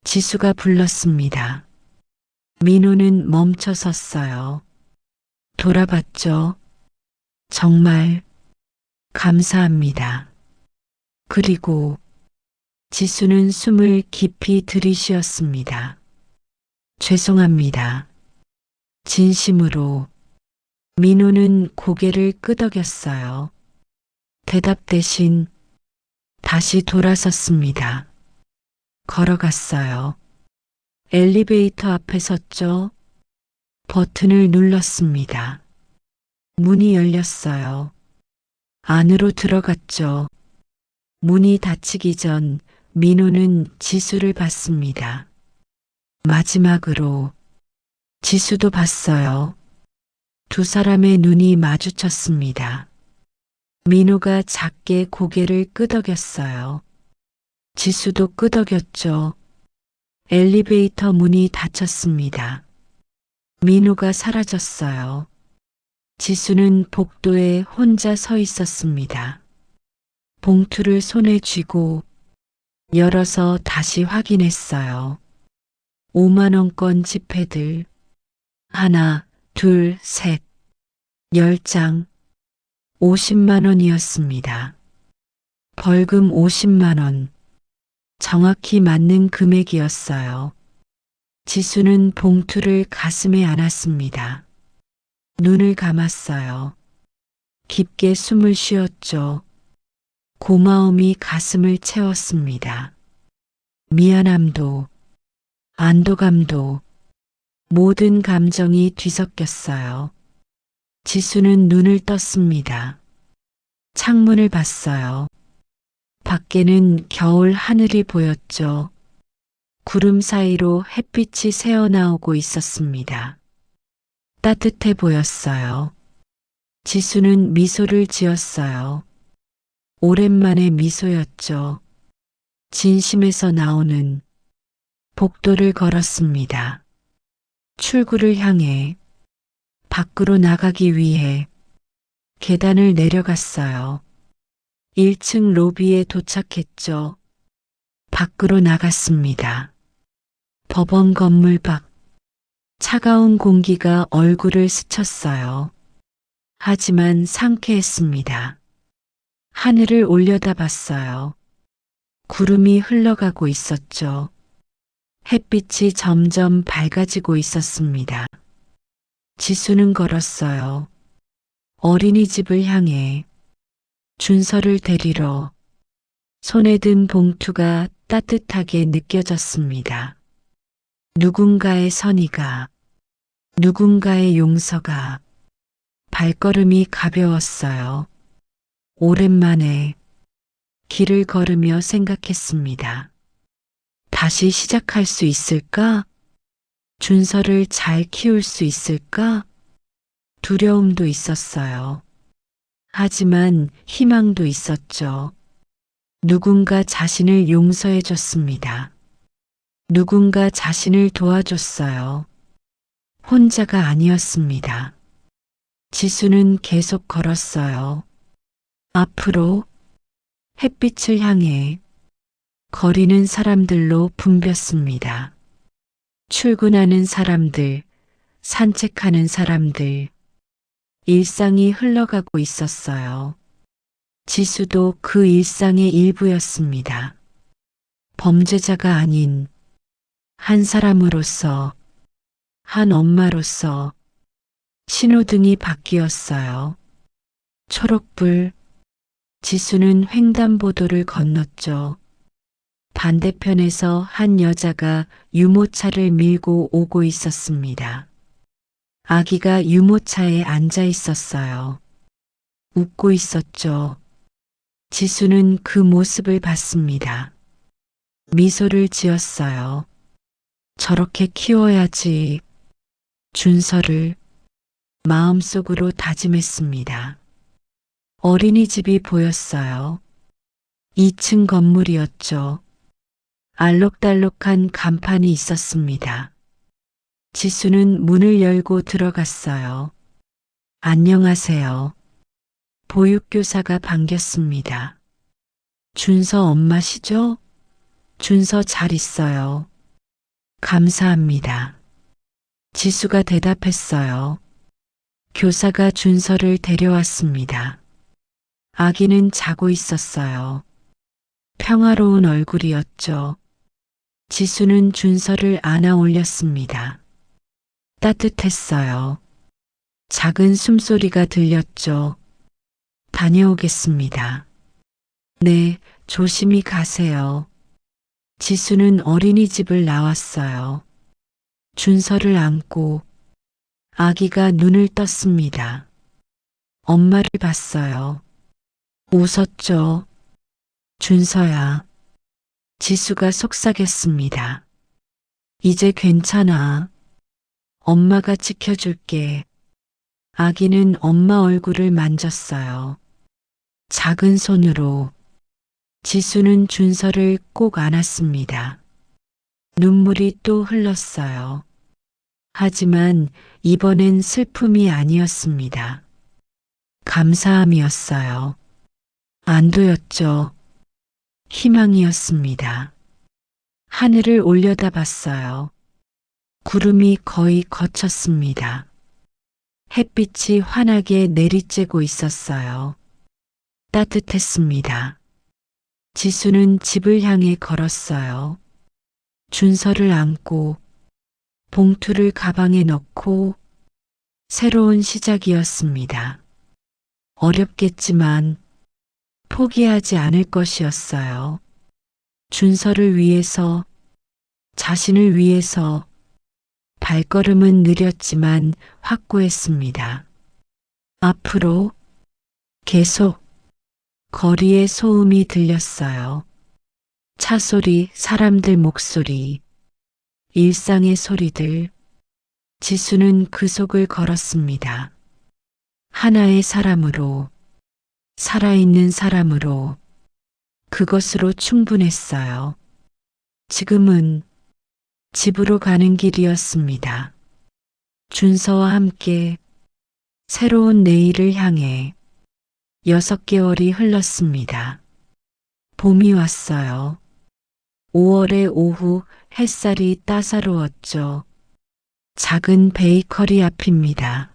지수가 불렀습니다. 민호는 멈춰 섰어요. 돌아봤죠. 정말 감사합니다. 그리고 지수는 숨을 깊이 들이쉬었습니다. 죄송합니다. 진심으로. 민호는 고개를 끄덕였어요. 대답 대신 다시 돌아섰습니다. 걸어갔어요. 엘리베이터 앞에 섰죠. 버튼을 눌렀습니다. 문이 열렸어요. 안으로 들어갔죠. 문이 닫히기 전 민호는 지수를 봤습니다. 마지막으로 지수도 봤어요. 두 사람의 눈이 마주쳤습니다. 민호가 작게 고개를 끄덕였어요. 지수도 끄덕였죠. 엘리베이터 문이 닫혔습니다. 민호가 사라졌어요. 지수는 복도에 혼자 서 있었습니다. 봉투를 손에 쥐고 열어서 다시 확인했어요. 5만 원권 지폐들. 하나, 둘, 셋. 10장. 50만 원이었습니다. 벌금 50만 원. 정확히 맞는 금액이었어요. 지수는 봉투를 가슴에 안았습니다. 눈을 감았어요. 깊게 숨을 쉬었죠. 고마움이 가슴을 채웠습니다. 미안함도, 안도감도, 모든 감정이 뒤섞였어요. 지수는 눈을 떴습니다. 창문을 봤어요. 밖에는 겨울 하늘이 보였죠. 구름 사이로 햇빛이 새어나오고 있었습니다. 따뜻해 보였어요. 지수는 미소를 지었어요. 오랜만에 미소였죠. 진심에서 나오는. 복도를 걸었습니다. 출구를 향해, 밖으로 나가기 위해 계단을 내려갔어요. 1층 로비에 도착했죠. 밖으로 나갔습니다. 법원 건물 밖. 차가운 공기가 얼굴을 스쳤어요. 하지만 상쾌했습니다. 하늘을 올려다봤어요. 구름이 흘러가고 있었죠. 햇빛이 점점 밝아지고 있었습니다. 지수는 걸었어요. 어린이집을 향해 준서를 데리러 손에 든 봉투가 따뜻하게 느껴졌습니다. 누군가의 선의가, 누군가의 용서가, 발걸음이 가벼웠어요. 오랜만에 길을 걸으며 생각했습니다. 다시 시작할 수 있을까? 준서를 잘 키울 수 있을까? 두려움도 있었어요. 하지만 희망도 있었죠. 누군가 자신을 용서해 줬습니다. 누군가 자신을 도와줬어요. 혼자가 아니었습니다. 지수는 계속 걸었어요. 앞으로 햇빛을 향해 거리는 사람들로 붐볐습니다. 출근하는 사람들, 산책하는 사람들, 일상이 흘러가고 있었어요. 지수도 그 일상의 일부였습니다. 범죄자가 아닌 한 사람으로서, 한 엄마로서 신호등이 바뀌었어요. 초록불, 지수는 횡단보도를 건넜죠. 반대편에서 한 여자가 유모차를 밀고 오고 있었습니다. 아기가 유모차에 앉아 있었어요. 웃고 있었죠. 지수는 그 모습을 봤습니다. 미소를 지었어요. 저렇게 키워야지. 준서를 마음속으로 다짐했습니다. 어린이집이 보였어요. 2층 건물이었죠. 알록달록한 간판이 있었습니다. 지수는 문을 열고 들어갔어요. 안녕하세요. 보육교사가 반겼습니다. 준서 엄마시죠? 준서 잘 있어요. 감사합니다. 지수가 대답했어요. 교사가 준서를 데려왔습니다. 아기는 자고 있었어요. 평화로운 얼굴이었죠. 지수는 준서를 안아 올렸습니다. 따뜻했어요. 작은 숨소리가 들렸죠. 다녀오겠습니다. 네, 조심히 가세요. 지수는 어린이집을 나왔어요. 준서를 안고 아기가 눈을 떴습니다. 엄마를 봤어요. 웃었죠. 준서야. 지수가 속삭였습니다. 이제 괜찮아. 엄마가 지켜줄게. 아기는 엄마 얼굴을 만졌어요. 작은 손으로. 지수는 준서를 꼭 안았습니다. 눈물이 또 흘렀어요. 하지만 이번엔 슬픔이 아니었습니다. 감사함이었어요. 안도였죠. 희망이었습니다. 하늘을 올려다봤어요. 구름이 거의 걷혔습니다. 햇빛이 환하게 내리쬐고 있었어요. 따뜻했습니다. 지수는 집을 향해 걸었어요. 준서를 안고 봉투를 가방에 넣고 새로운 시작이었습니다. 어렵겠지만 포기하지 않을 것이었어요. 준서를 위해서, 자신을 위해서 발걸음은 느렸지만 확고했습니다. 앞으로 계속 거리의 소음이 들렸어요. 차 소리, 사람들 목소리, 일상의 소리들. 지수는 그 속을 걸었습니다. 하나의 사람으로, 살아있는 사람으로, 그것으로 충분했어요. 지금은 집으로 가는 길이었습니다. 준서와 함께 새로운 내일을 향해 6개월이 흘렀습니다. 봄이 왔어요. 5월의 오후 햇살이 따사로웠죠. 작은 베이커리 앞입니다.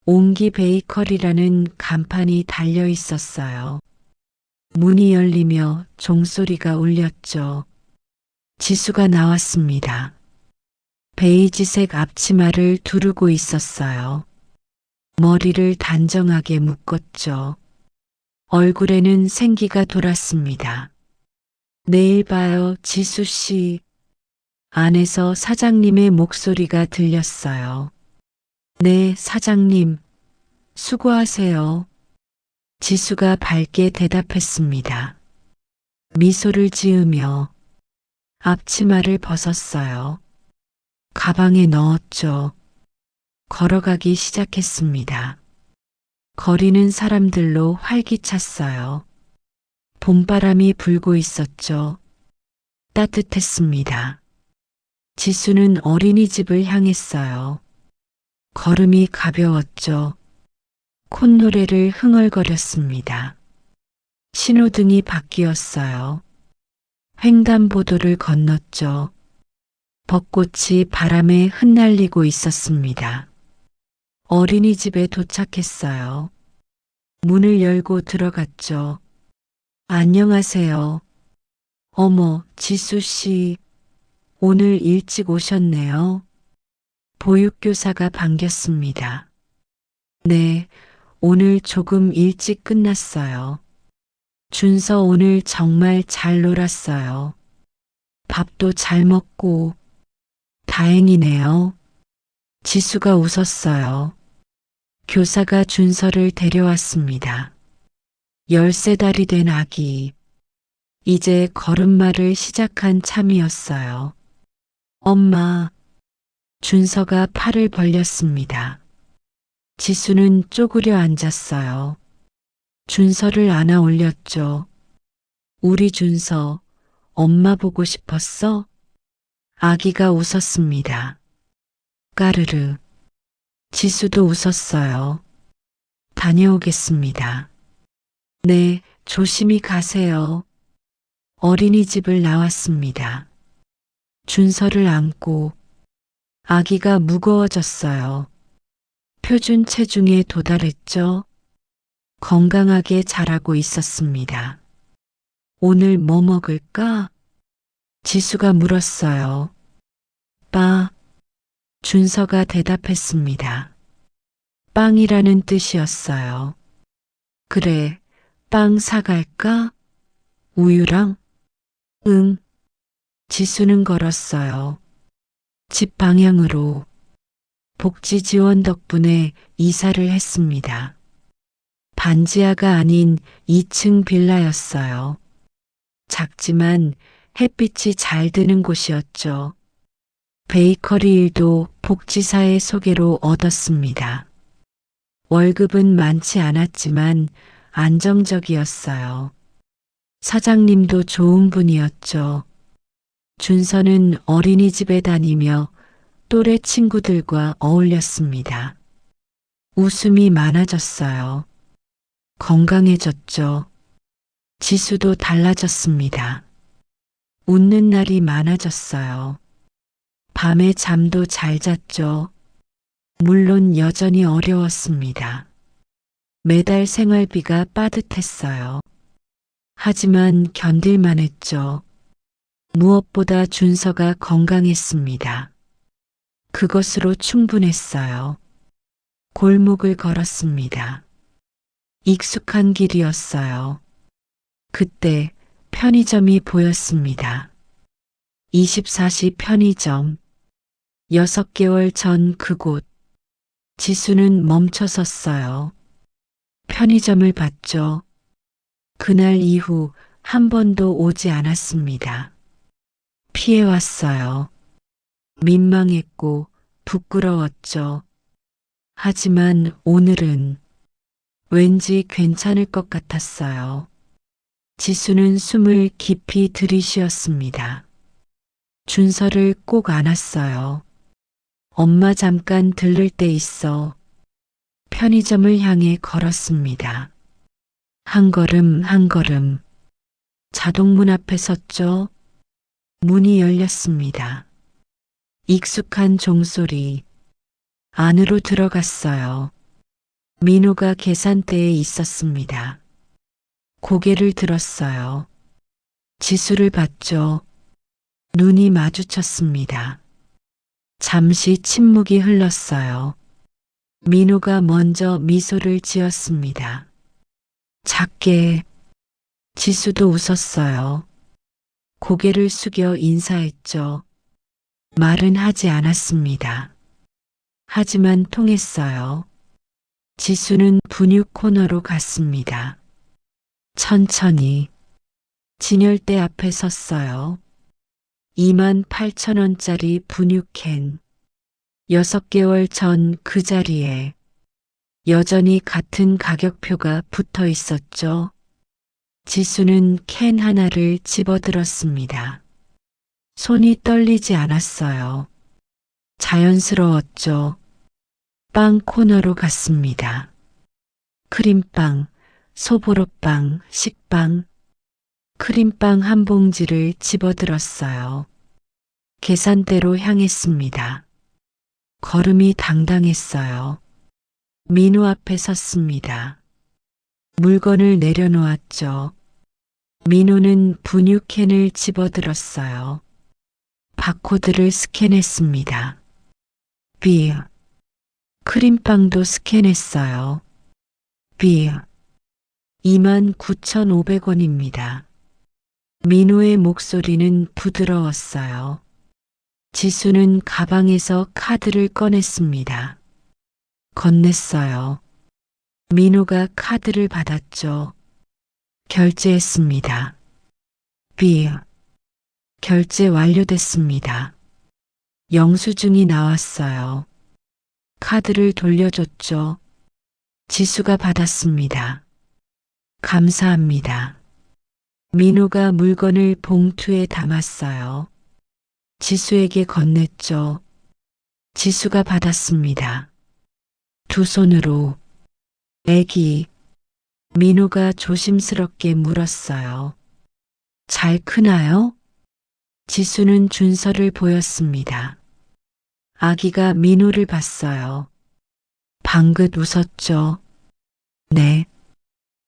옹기 베이커리라는 간판이 달려 있었어요. 문이 열리며 종소리가 울렸죠. 지수가 나왔습니다. 베이지색 앞치마를 두르고 있었어요. 머리를 단정하게 묶었죠. 얼굴에는 생기가 돌았습니다. 내일 봐요, 지수 씨. 안에서 사장님의 목소리가 들렸어요. 네, 사장님. 수고하세요. 지수가 밝게 대답했습니다. 미소를 지으며 앞치마를 벗었어요. 가방에 넣었죠. 걸어가기 시작했습니다. 거리는 사람들로 활기찼어요. 봄바람이 불고 있었죠. 따뜻했습니다. 지수는 어린이집을 향했어요. 걸음이 가벼웠죠. 콧노래를 흥얼거렸습니다. 신호등이 바뀌었어요. 횡단보도를 건넜죠. 벚꽃이 바람에 흩날리고 있었습니다. 어린이집에 도착했어요. 문을 열고 들어갔죠. 안녕하세요. 어머, 지수 씨. 오늘 일찍 오셨네요. 보육교사가 반겼습니다. 네, 오늘 조금 일찍 끝났어요. 준서 오늘 정말 잘 놀았어요. 밥도 잘 먹고. 다행이네요. 지수가 웃었어요. 교사가 준서를 데려왔습니다. 13달이 된 아기. 이제 걸음마를 시작한 참이었어요. 엄마. 준서가 팔을 벌렸습니다. 지수는 쪼그려 앉았어요. 준서를 안아 올렸죠. 우리 준서, 엄마 보고 싶었어? 아기가 웃었습니다. 까르르. 지수도 웃었어요. 다녀오겠습니다. 네, 조심히 가세요. 어린이집을 나왔습니다. 준서를 안고 아기가 무거워졌어요. 표준 체중에 도달했죠. 건강하게 자라고 있었습니다. 오늘 뭐 먹을까? 지수가 물었어요. 빠. 준서가 대답했습니다. 빵이라는 뜻이었어요. 그래, 빵 사갈까? 우유랑? 응. 지수는 걸었어요. 집 방향으로. 복지 지원 덕분에 이사를 했습니다. 반지하가 아닌 2층 빌라였어요. 작지만 햇빛이 잘 드는 곳이었죠. 베이커리 일도 복지사의 소개로 얻었습니다. 월급은 많지 않았지만 안정적이었어요. 사장님도 좋은 분이었죠. 준서는 어린이집에 다니며 또래 친구들과 어울렸습니다. 웃음이 많아졌어요. 건강해졌죠. 지수도 달라졌습니다. 웃는 날이 많아졌어요. 밤에 잠도 잘 잤죠. 물론 여전히 어려웠습니다. 매달 생활비가 빠듯했어요. 하지만 견딜만 했죠. 무엇보다 준서가 건강했습니다. 그것으로 충분했어요. 골목을 걸었습니다. 익숙한 길이었어요. 그때 편의점이 보였습니다. 24시 편의점. 6개월 전 그곳. 지수는 멈춰 섰어요. 편의점을 봤죠. 그날 이후 한 번도 오지 않았습니다. 피해왔어요. 민망했고 부끄러웠죠. 하지만 오늘은 왠지 괜찮을 것 같았어요. 지수는 숨을 깊이 들이쉬었습니다. 준서를 꼭 안았어요. 엄마 잠깐 들를 데 있어. 편의점을 향해 걸었습니다. 한 걸음 한 걸음. 자동문 앞에 섰죠. 문이 열렸습니다. 익숙한 종소리. 안으로 들어갔어요. 민호가 계산대에 있었습니다. 고개를 들었어요. 지수를 봤죠. 눈이 마주쳤습니다. 잠시 침묵이 흘렀어요. 민호가 먼저 미소를 지었습니다. 작게. 지수도 웃었어요. 고개를 숙여 인사했죠. 말은 하지 않았습니다. 하지만 통했어요. 지수는 분유 코너로 갔습니다. 천천히 진열대 앞에 섰어요. 28,000원짜리 분유캔. 6개월 전 그 자리에 여전히 같은 가격표가 붙어 있었죠. 지수는 캔 하나를 집어들었습니다. 손이 떨리지 않았어요. 자연스러웠죠. 빵 코너로 갔습니다. 크림빵, 소보로빵, 식빵, 크림빵 한 봉지를 집어들었어요. 계산대로 향했습니다. 걸음이 당당했어요. 민호 앞에 섰습니다. 물건을 내려놓았죠. 민호는 분유캔을 집어들었어요. 바코드를 스캔했습니다. 비. 크림빵도 스캔했어요. 비. 29,500원입니다. 민호의 목소리는 부드러웠어요. 지수는 가방에서 카드를 꺼냈습니다. 건넸어요. 민호가 카드를 받았죠. 결제했습니다. 비. 결제 완료됐습니다. 영수증이 나왔어요. 카드를 돌려줬죠. 지수가 받았습니다. 감사합니다. 민호가 물건을 봉투에 담았어요. 지수에게 건넸죠. 지수가 받았습니다. 두 손으로. 애기. 민호가 조심스럽게 물었어요. 잘 크나요? 지수는 준서를 보였습니다. 아기가 민호를 봤어요. 방긋 웃었죠. 네.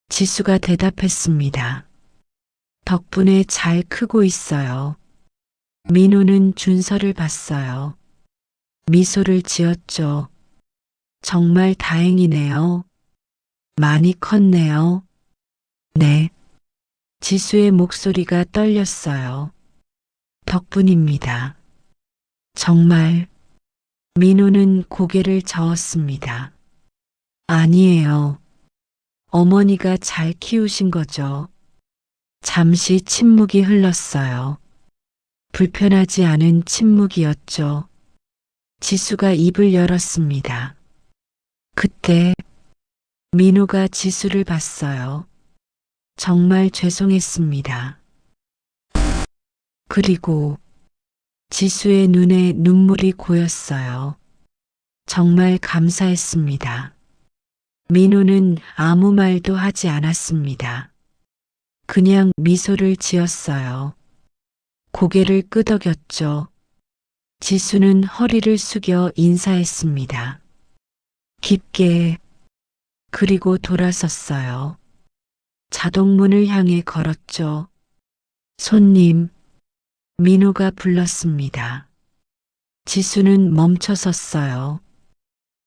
지수가 대답했습니다. 덕분에 잘 크고 있어요. 민호는 준서를 봤어요. 미소를 지었죠. 정말 다행이네요. 많이 컸네요. 네. 지수의 목소리가 떨렸어요. 덕분입니다. 정말. 민호는 고개를 저었습니다. 아니에요. 어머니가 잘 키우신 거죠. 잠시 침묵이 흘렀어요. 불편하지 않은 침묵이었죠. 지수가 입을 열었습니다. 그때 민호가 지수를 봤어요. 정말 죄송했습니다. 그리고 지수의 눈에 눈물이 고였어요. 정말 감사했습니다. 민호는 아무 말도 하지 않았습니다. 그냥 미소를 지었어요. 고개를 끄덕였죠. 지수는 허리를 숙여 인사했습니다. 깊게. 그리고 돌아섰어요. 자동문을 향해 걸었죠. 손님. 민호가 불렀습니다. 지수는 멈춰 섰어요.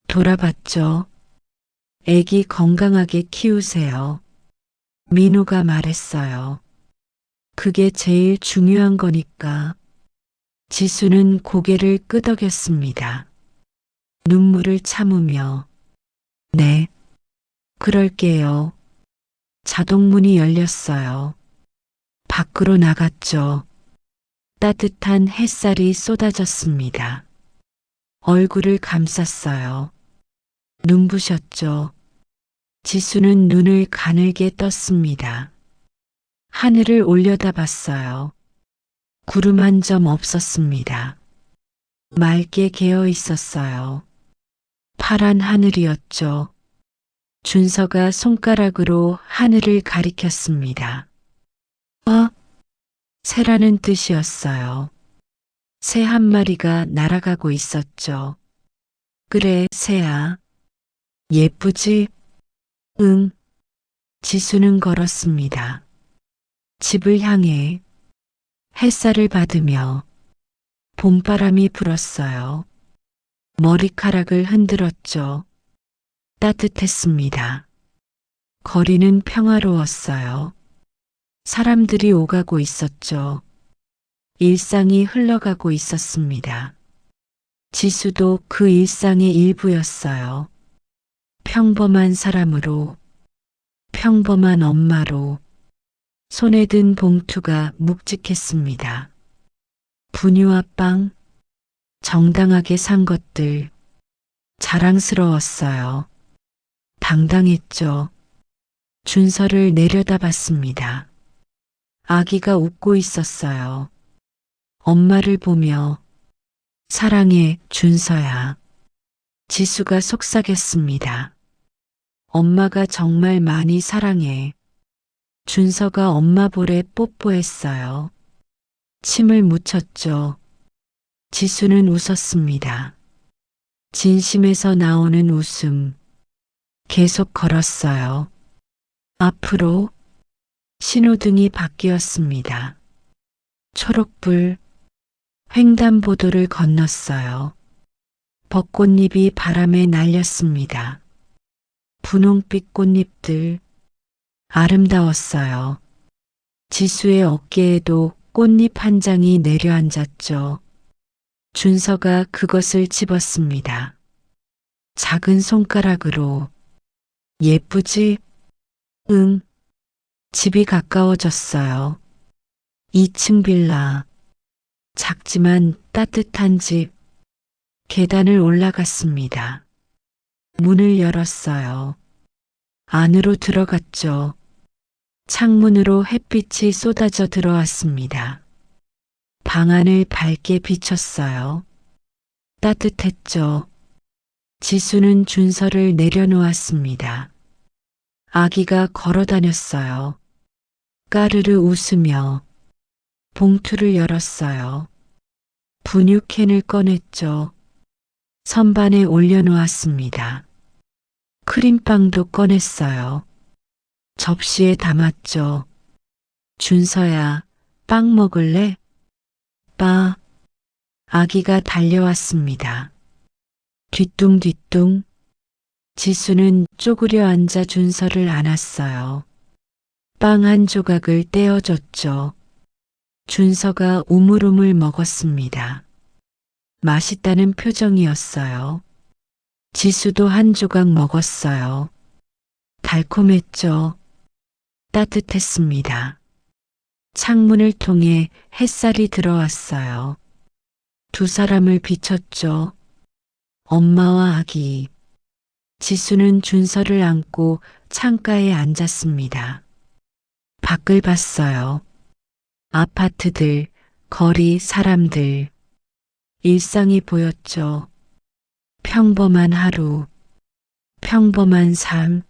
돌아봤죠. 애기 건강하게 키우세요. 민호가 말했어요. 그게 제일 중요한 거니까. 지수는 고개를 끄덕였습니다. 눈물을 참으며. 네. 그럴게요. 자동문이 열렸어요. 밖으로 나갔죠. 따뜻한 햇살이 쏟아졌습니다. 얼굴을 감쌌어요. 눈부셨죠. 지수는 눈을 가늘게 떴습니다. 하늘을 올려다봤어요. 구름 한 점 없었습니다. 맑게 개어 있었어요. 파란 하늘이었죠. 준서가 손가락으로 하늘을 가리켰습니다. 새라는 뜻이었어요. 새 한 마리가 날아가고 있었죠. 그래, 새야. 예쁘지? 응. 지수는 걸었습니다. 집을 향해 햇살을 받으며 봄바람이 불었어요. 머리카락을 흔들었죠. 따뜻했습니다. 거리는 평화로웠어요. 사람들이 오가고 있었죠. 일상이 흘러가고 있었습니다. 지수도 그 일상의 일부였어요. 평범한 사람으로, 평범한 엄마로, 손에 든 봉투가 묵직했습니다. 분유와 빵, 정당하게 산 것들, 자랑스러웠어요. 당당했죠. 준서를 내려다봤습니다. 아기가 웃고 있었어요. 엄마를 보며 사랑해, 준서야. 지수가 속삭였습니다. 엄마가 정말 많이 사랑해. 준서가 엄마 볼에 뽀뽀했어요. 침을 묻혔죠. 지수는 웃었습니다. 진심에서 나오는 웃음. 계속 걸었어요. 앞으로 신호등이 바뀌었습니다. 초록불, 횡단보도를 건넜어요. 벚꽃잎이 바람에 날렸습니다. 분홍빛 꽃잎들, 아름다웠어요. 지수의 어깨에도 꽃잎 한 장이 내려앉았죠. 준서가 그것을 집었습니다. 작은 손가락으로. 예쁘지? 응. 집이 가까워졌어요. 2층 빌라. 작지만 따뜻한 집. 계단을 올라갔습니다. 문을 열었어요. 안으로 들어갔죠. 창문으로 햇빛이 쏟아져 들어왔습니다. 방 안을 밝게 비췄어요. 따뜻했죠. 지수는 준서를 내려놓았습니다. 아기가 걸어 다녔어요. 까르르 웃으며 봉투를 열었어요. 분유캔을 꺼냈죠. 선반에 올려놓았습니다. 크림빵도 꺼냈어요. 접시에 담았죠. 준서야, 빵 먹을래? 빠. 아기가 달려왔습니다. 뒤뚱뒤뚱. 지수는 쪼그려 앉아 준서를 안았어요. 빵 한 조각을 떼어줬죠. 준서가 우물우물 먹었습니다. 맛있다는 표정이었어요. 지수도 한 조각 먹었어요. 달콤했죠. 따뜻했습니다. 창문을 통해 햇살이 들어왔어요. 두 사람을 비췄죠. 엄마와 아기. 지수는 준서를 안고 창가에 앉았습니다. 밖을 봤어요. 아파트들, 거리, 사람들. 일상이 보였죠. 평범한 하루, 평범한 삶.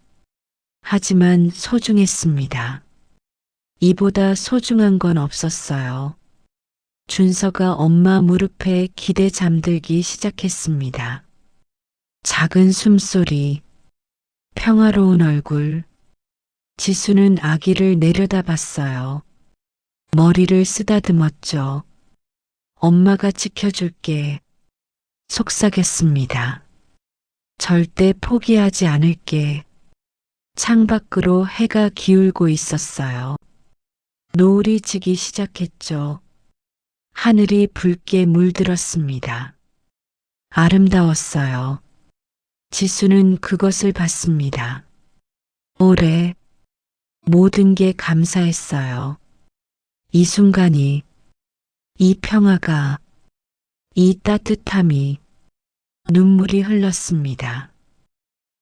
하지만 소중했습니다. 이보다 소중한 건 없었어요. 준서가 엄마 무릎에 기대 잠들기 시작했습니다. 작은 숨소리, 평화로운 얼굴. 지수는 아기를 내려다봤어요. 머리를 쓰다듬었죠. 엄마가 지켜줄게. 속삭였습니다. 절대 포기하지 않을게. 창밖으로 해가 기울고 있었어요. 노을이 지기 시작했죠. 하늘이 붉게 물들었습니다. 아름다웠어요. 지수는 그것을 봤습니다. 오래 모든 게 감사했어요. 이 순간이, 이 평화가, 이 따뜻함이. 눈물이 흘렀습니다.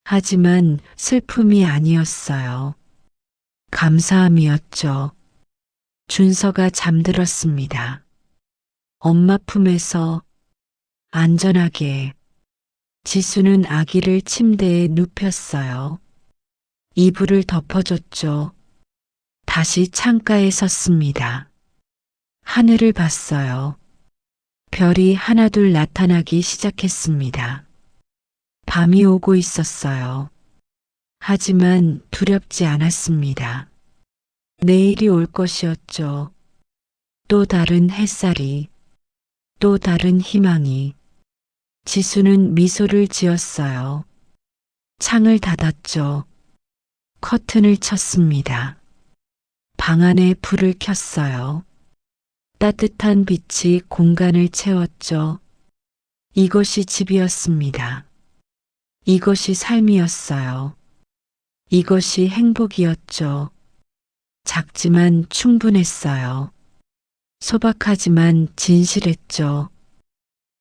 하지만 슬픔이 아니었어요. 감사함이었죠. 준서가 잠들었습니다. 엄마 품에서 안전하게. 지수는 아기를 침대에 눕혔어요. 이불을 덮어줬죠. 다시 창가에 섰습니다. 하늘을 봤어요. 별이 하나둘 나타나기 시작했습니다. 밤이 오고 있었어요. 하지만 두렵지 않았습니다. 내일이 올 것이었죠. 또 다른 햇살이, 또 다른 희망이. 지수는 미소를 지었어요. 창을 닫았죠. 커튼을 쳤습니다. 방 안에 불을 켰어요. 따뜻한 빛이 공간을 채웠죠. 이것이 집이었습니다. 이것이 삶이었어요. 이것이 행복이었죠. 작지만 충분했어요. 소박하지만 진실했죠.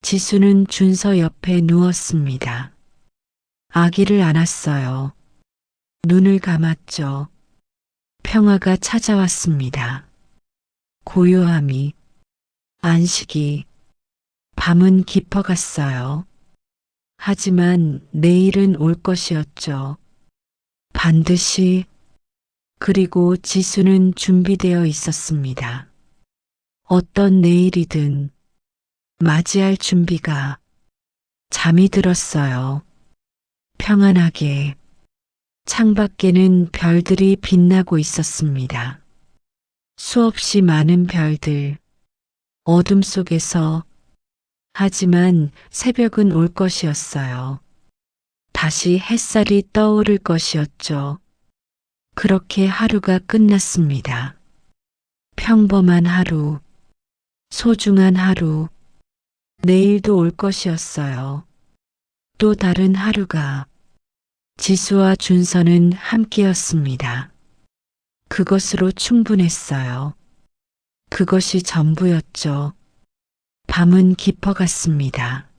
지수는 준서 옆에 누웠습니다. 아기를 안았어요. 눈을 감았죠. 평화가 찾아왔습니다. 고요함이, 안식이, 밤은 깊어갔어요. 하지만 내일은 올 것이었죠. 반드시. 그리고 지수는 준비되어 있었습니다. 어떤 내일이든 맞이할 준비가. 잠이 들었어요. 평안하게. 창밖에는 별들이 빛나고 있었습니다. 수없이 많은 별들. 어둠 속에서. 하지만 새벽은 올 것이었어요. 다시 햇살이 떠오를 것이었죠. 그렇게 하루가 끝났습니다. 평범한 하루, 소중한 하루, 내일도 올 것이었어요. 또 다른 하루가. 지수와 준서는 함께였습니다. 그것으로 충분했어요. 그것이 전부였죠. 밤은 깊어갔습니다.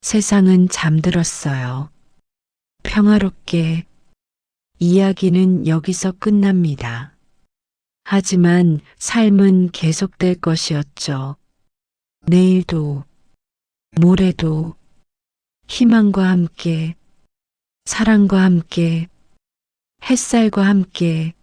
세상은 잠들었어요. 평화롭게. 이야기는 여기서 끝납니다. 하지만 삶은 계속될 것이었죠. 내일도, 모레도, 희망과 함께, 사랑과 함께, 햇살과 함께,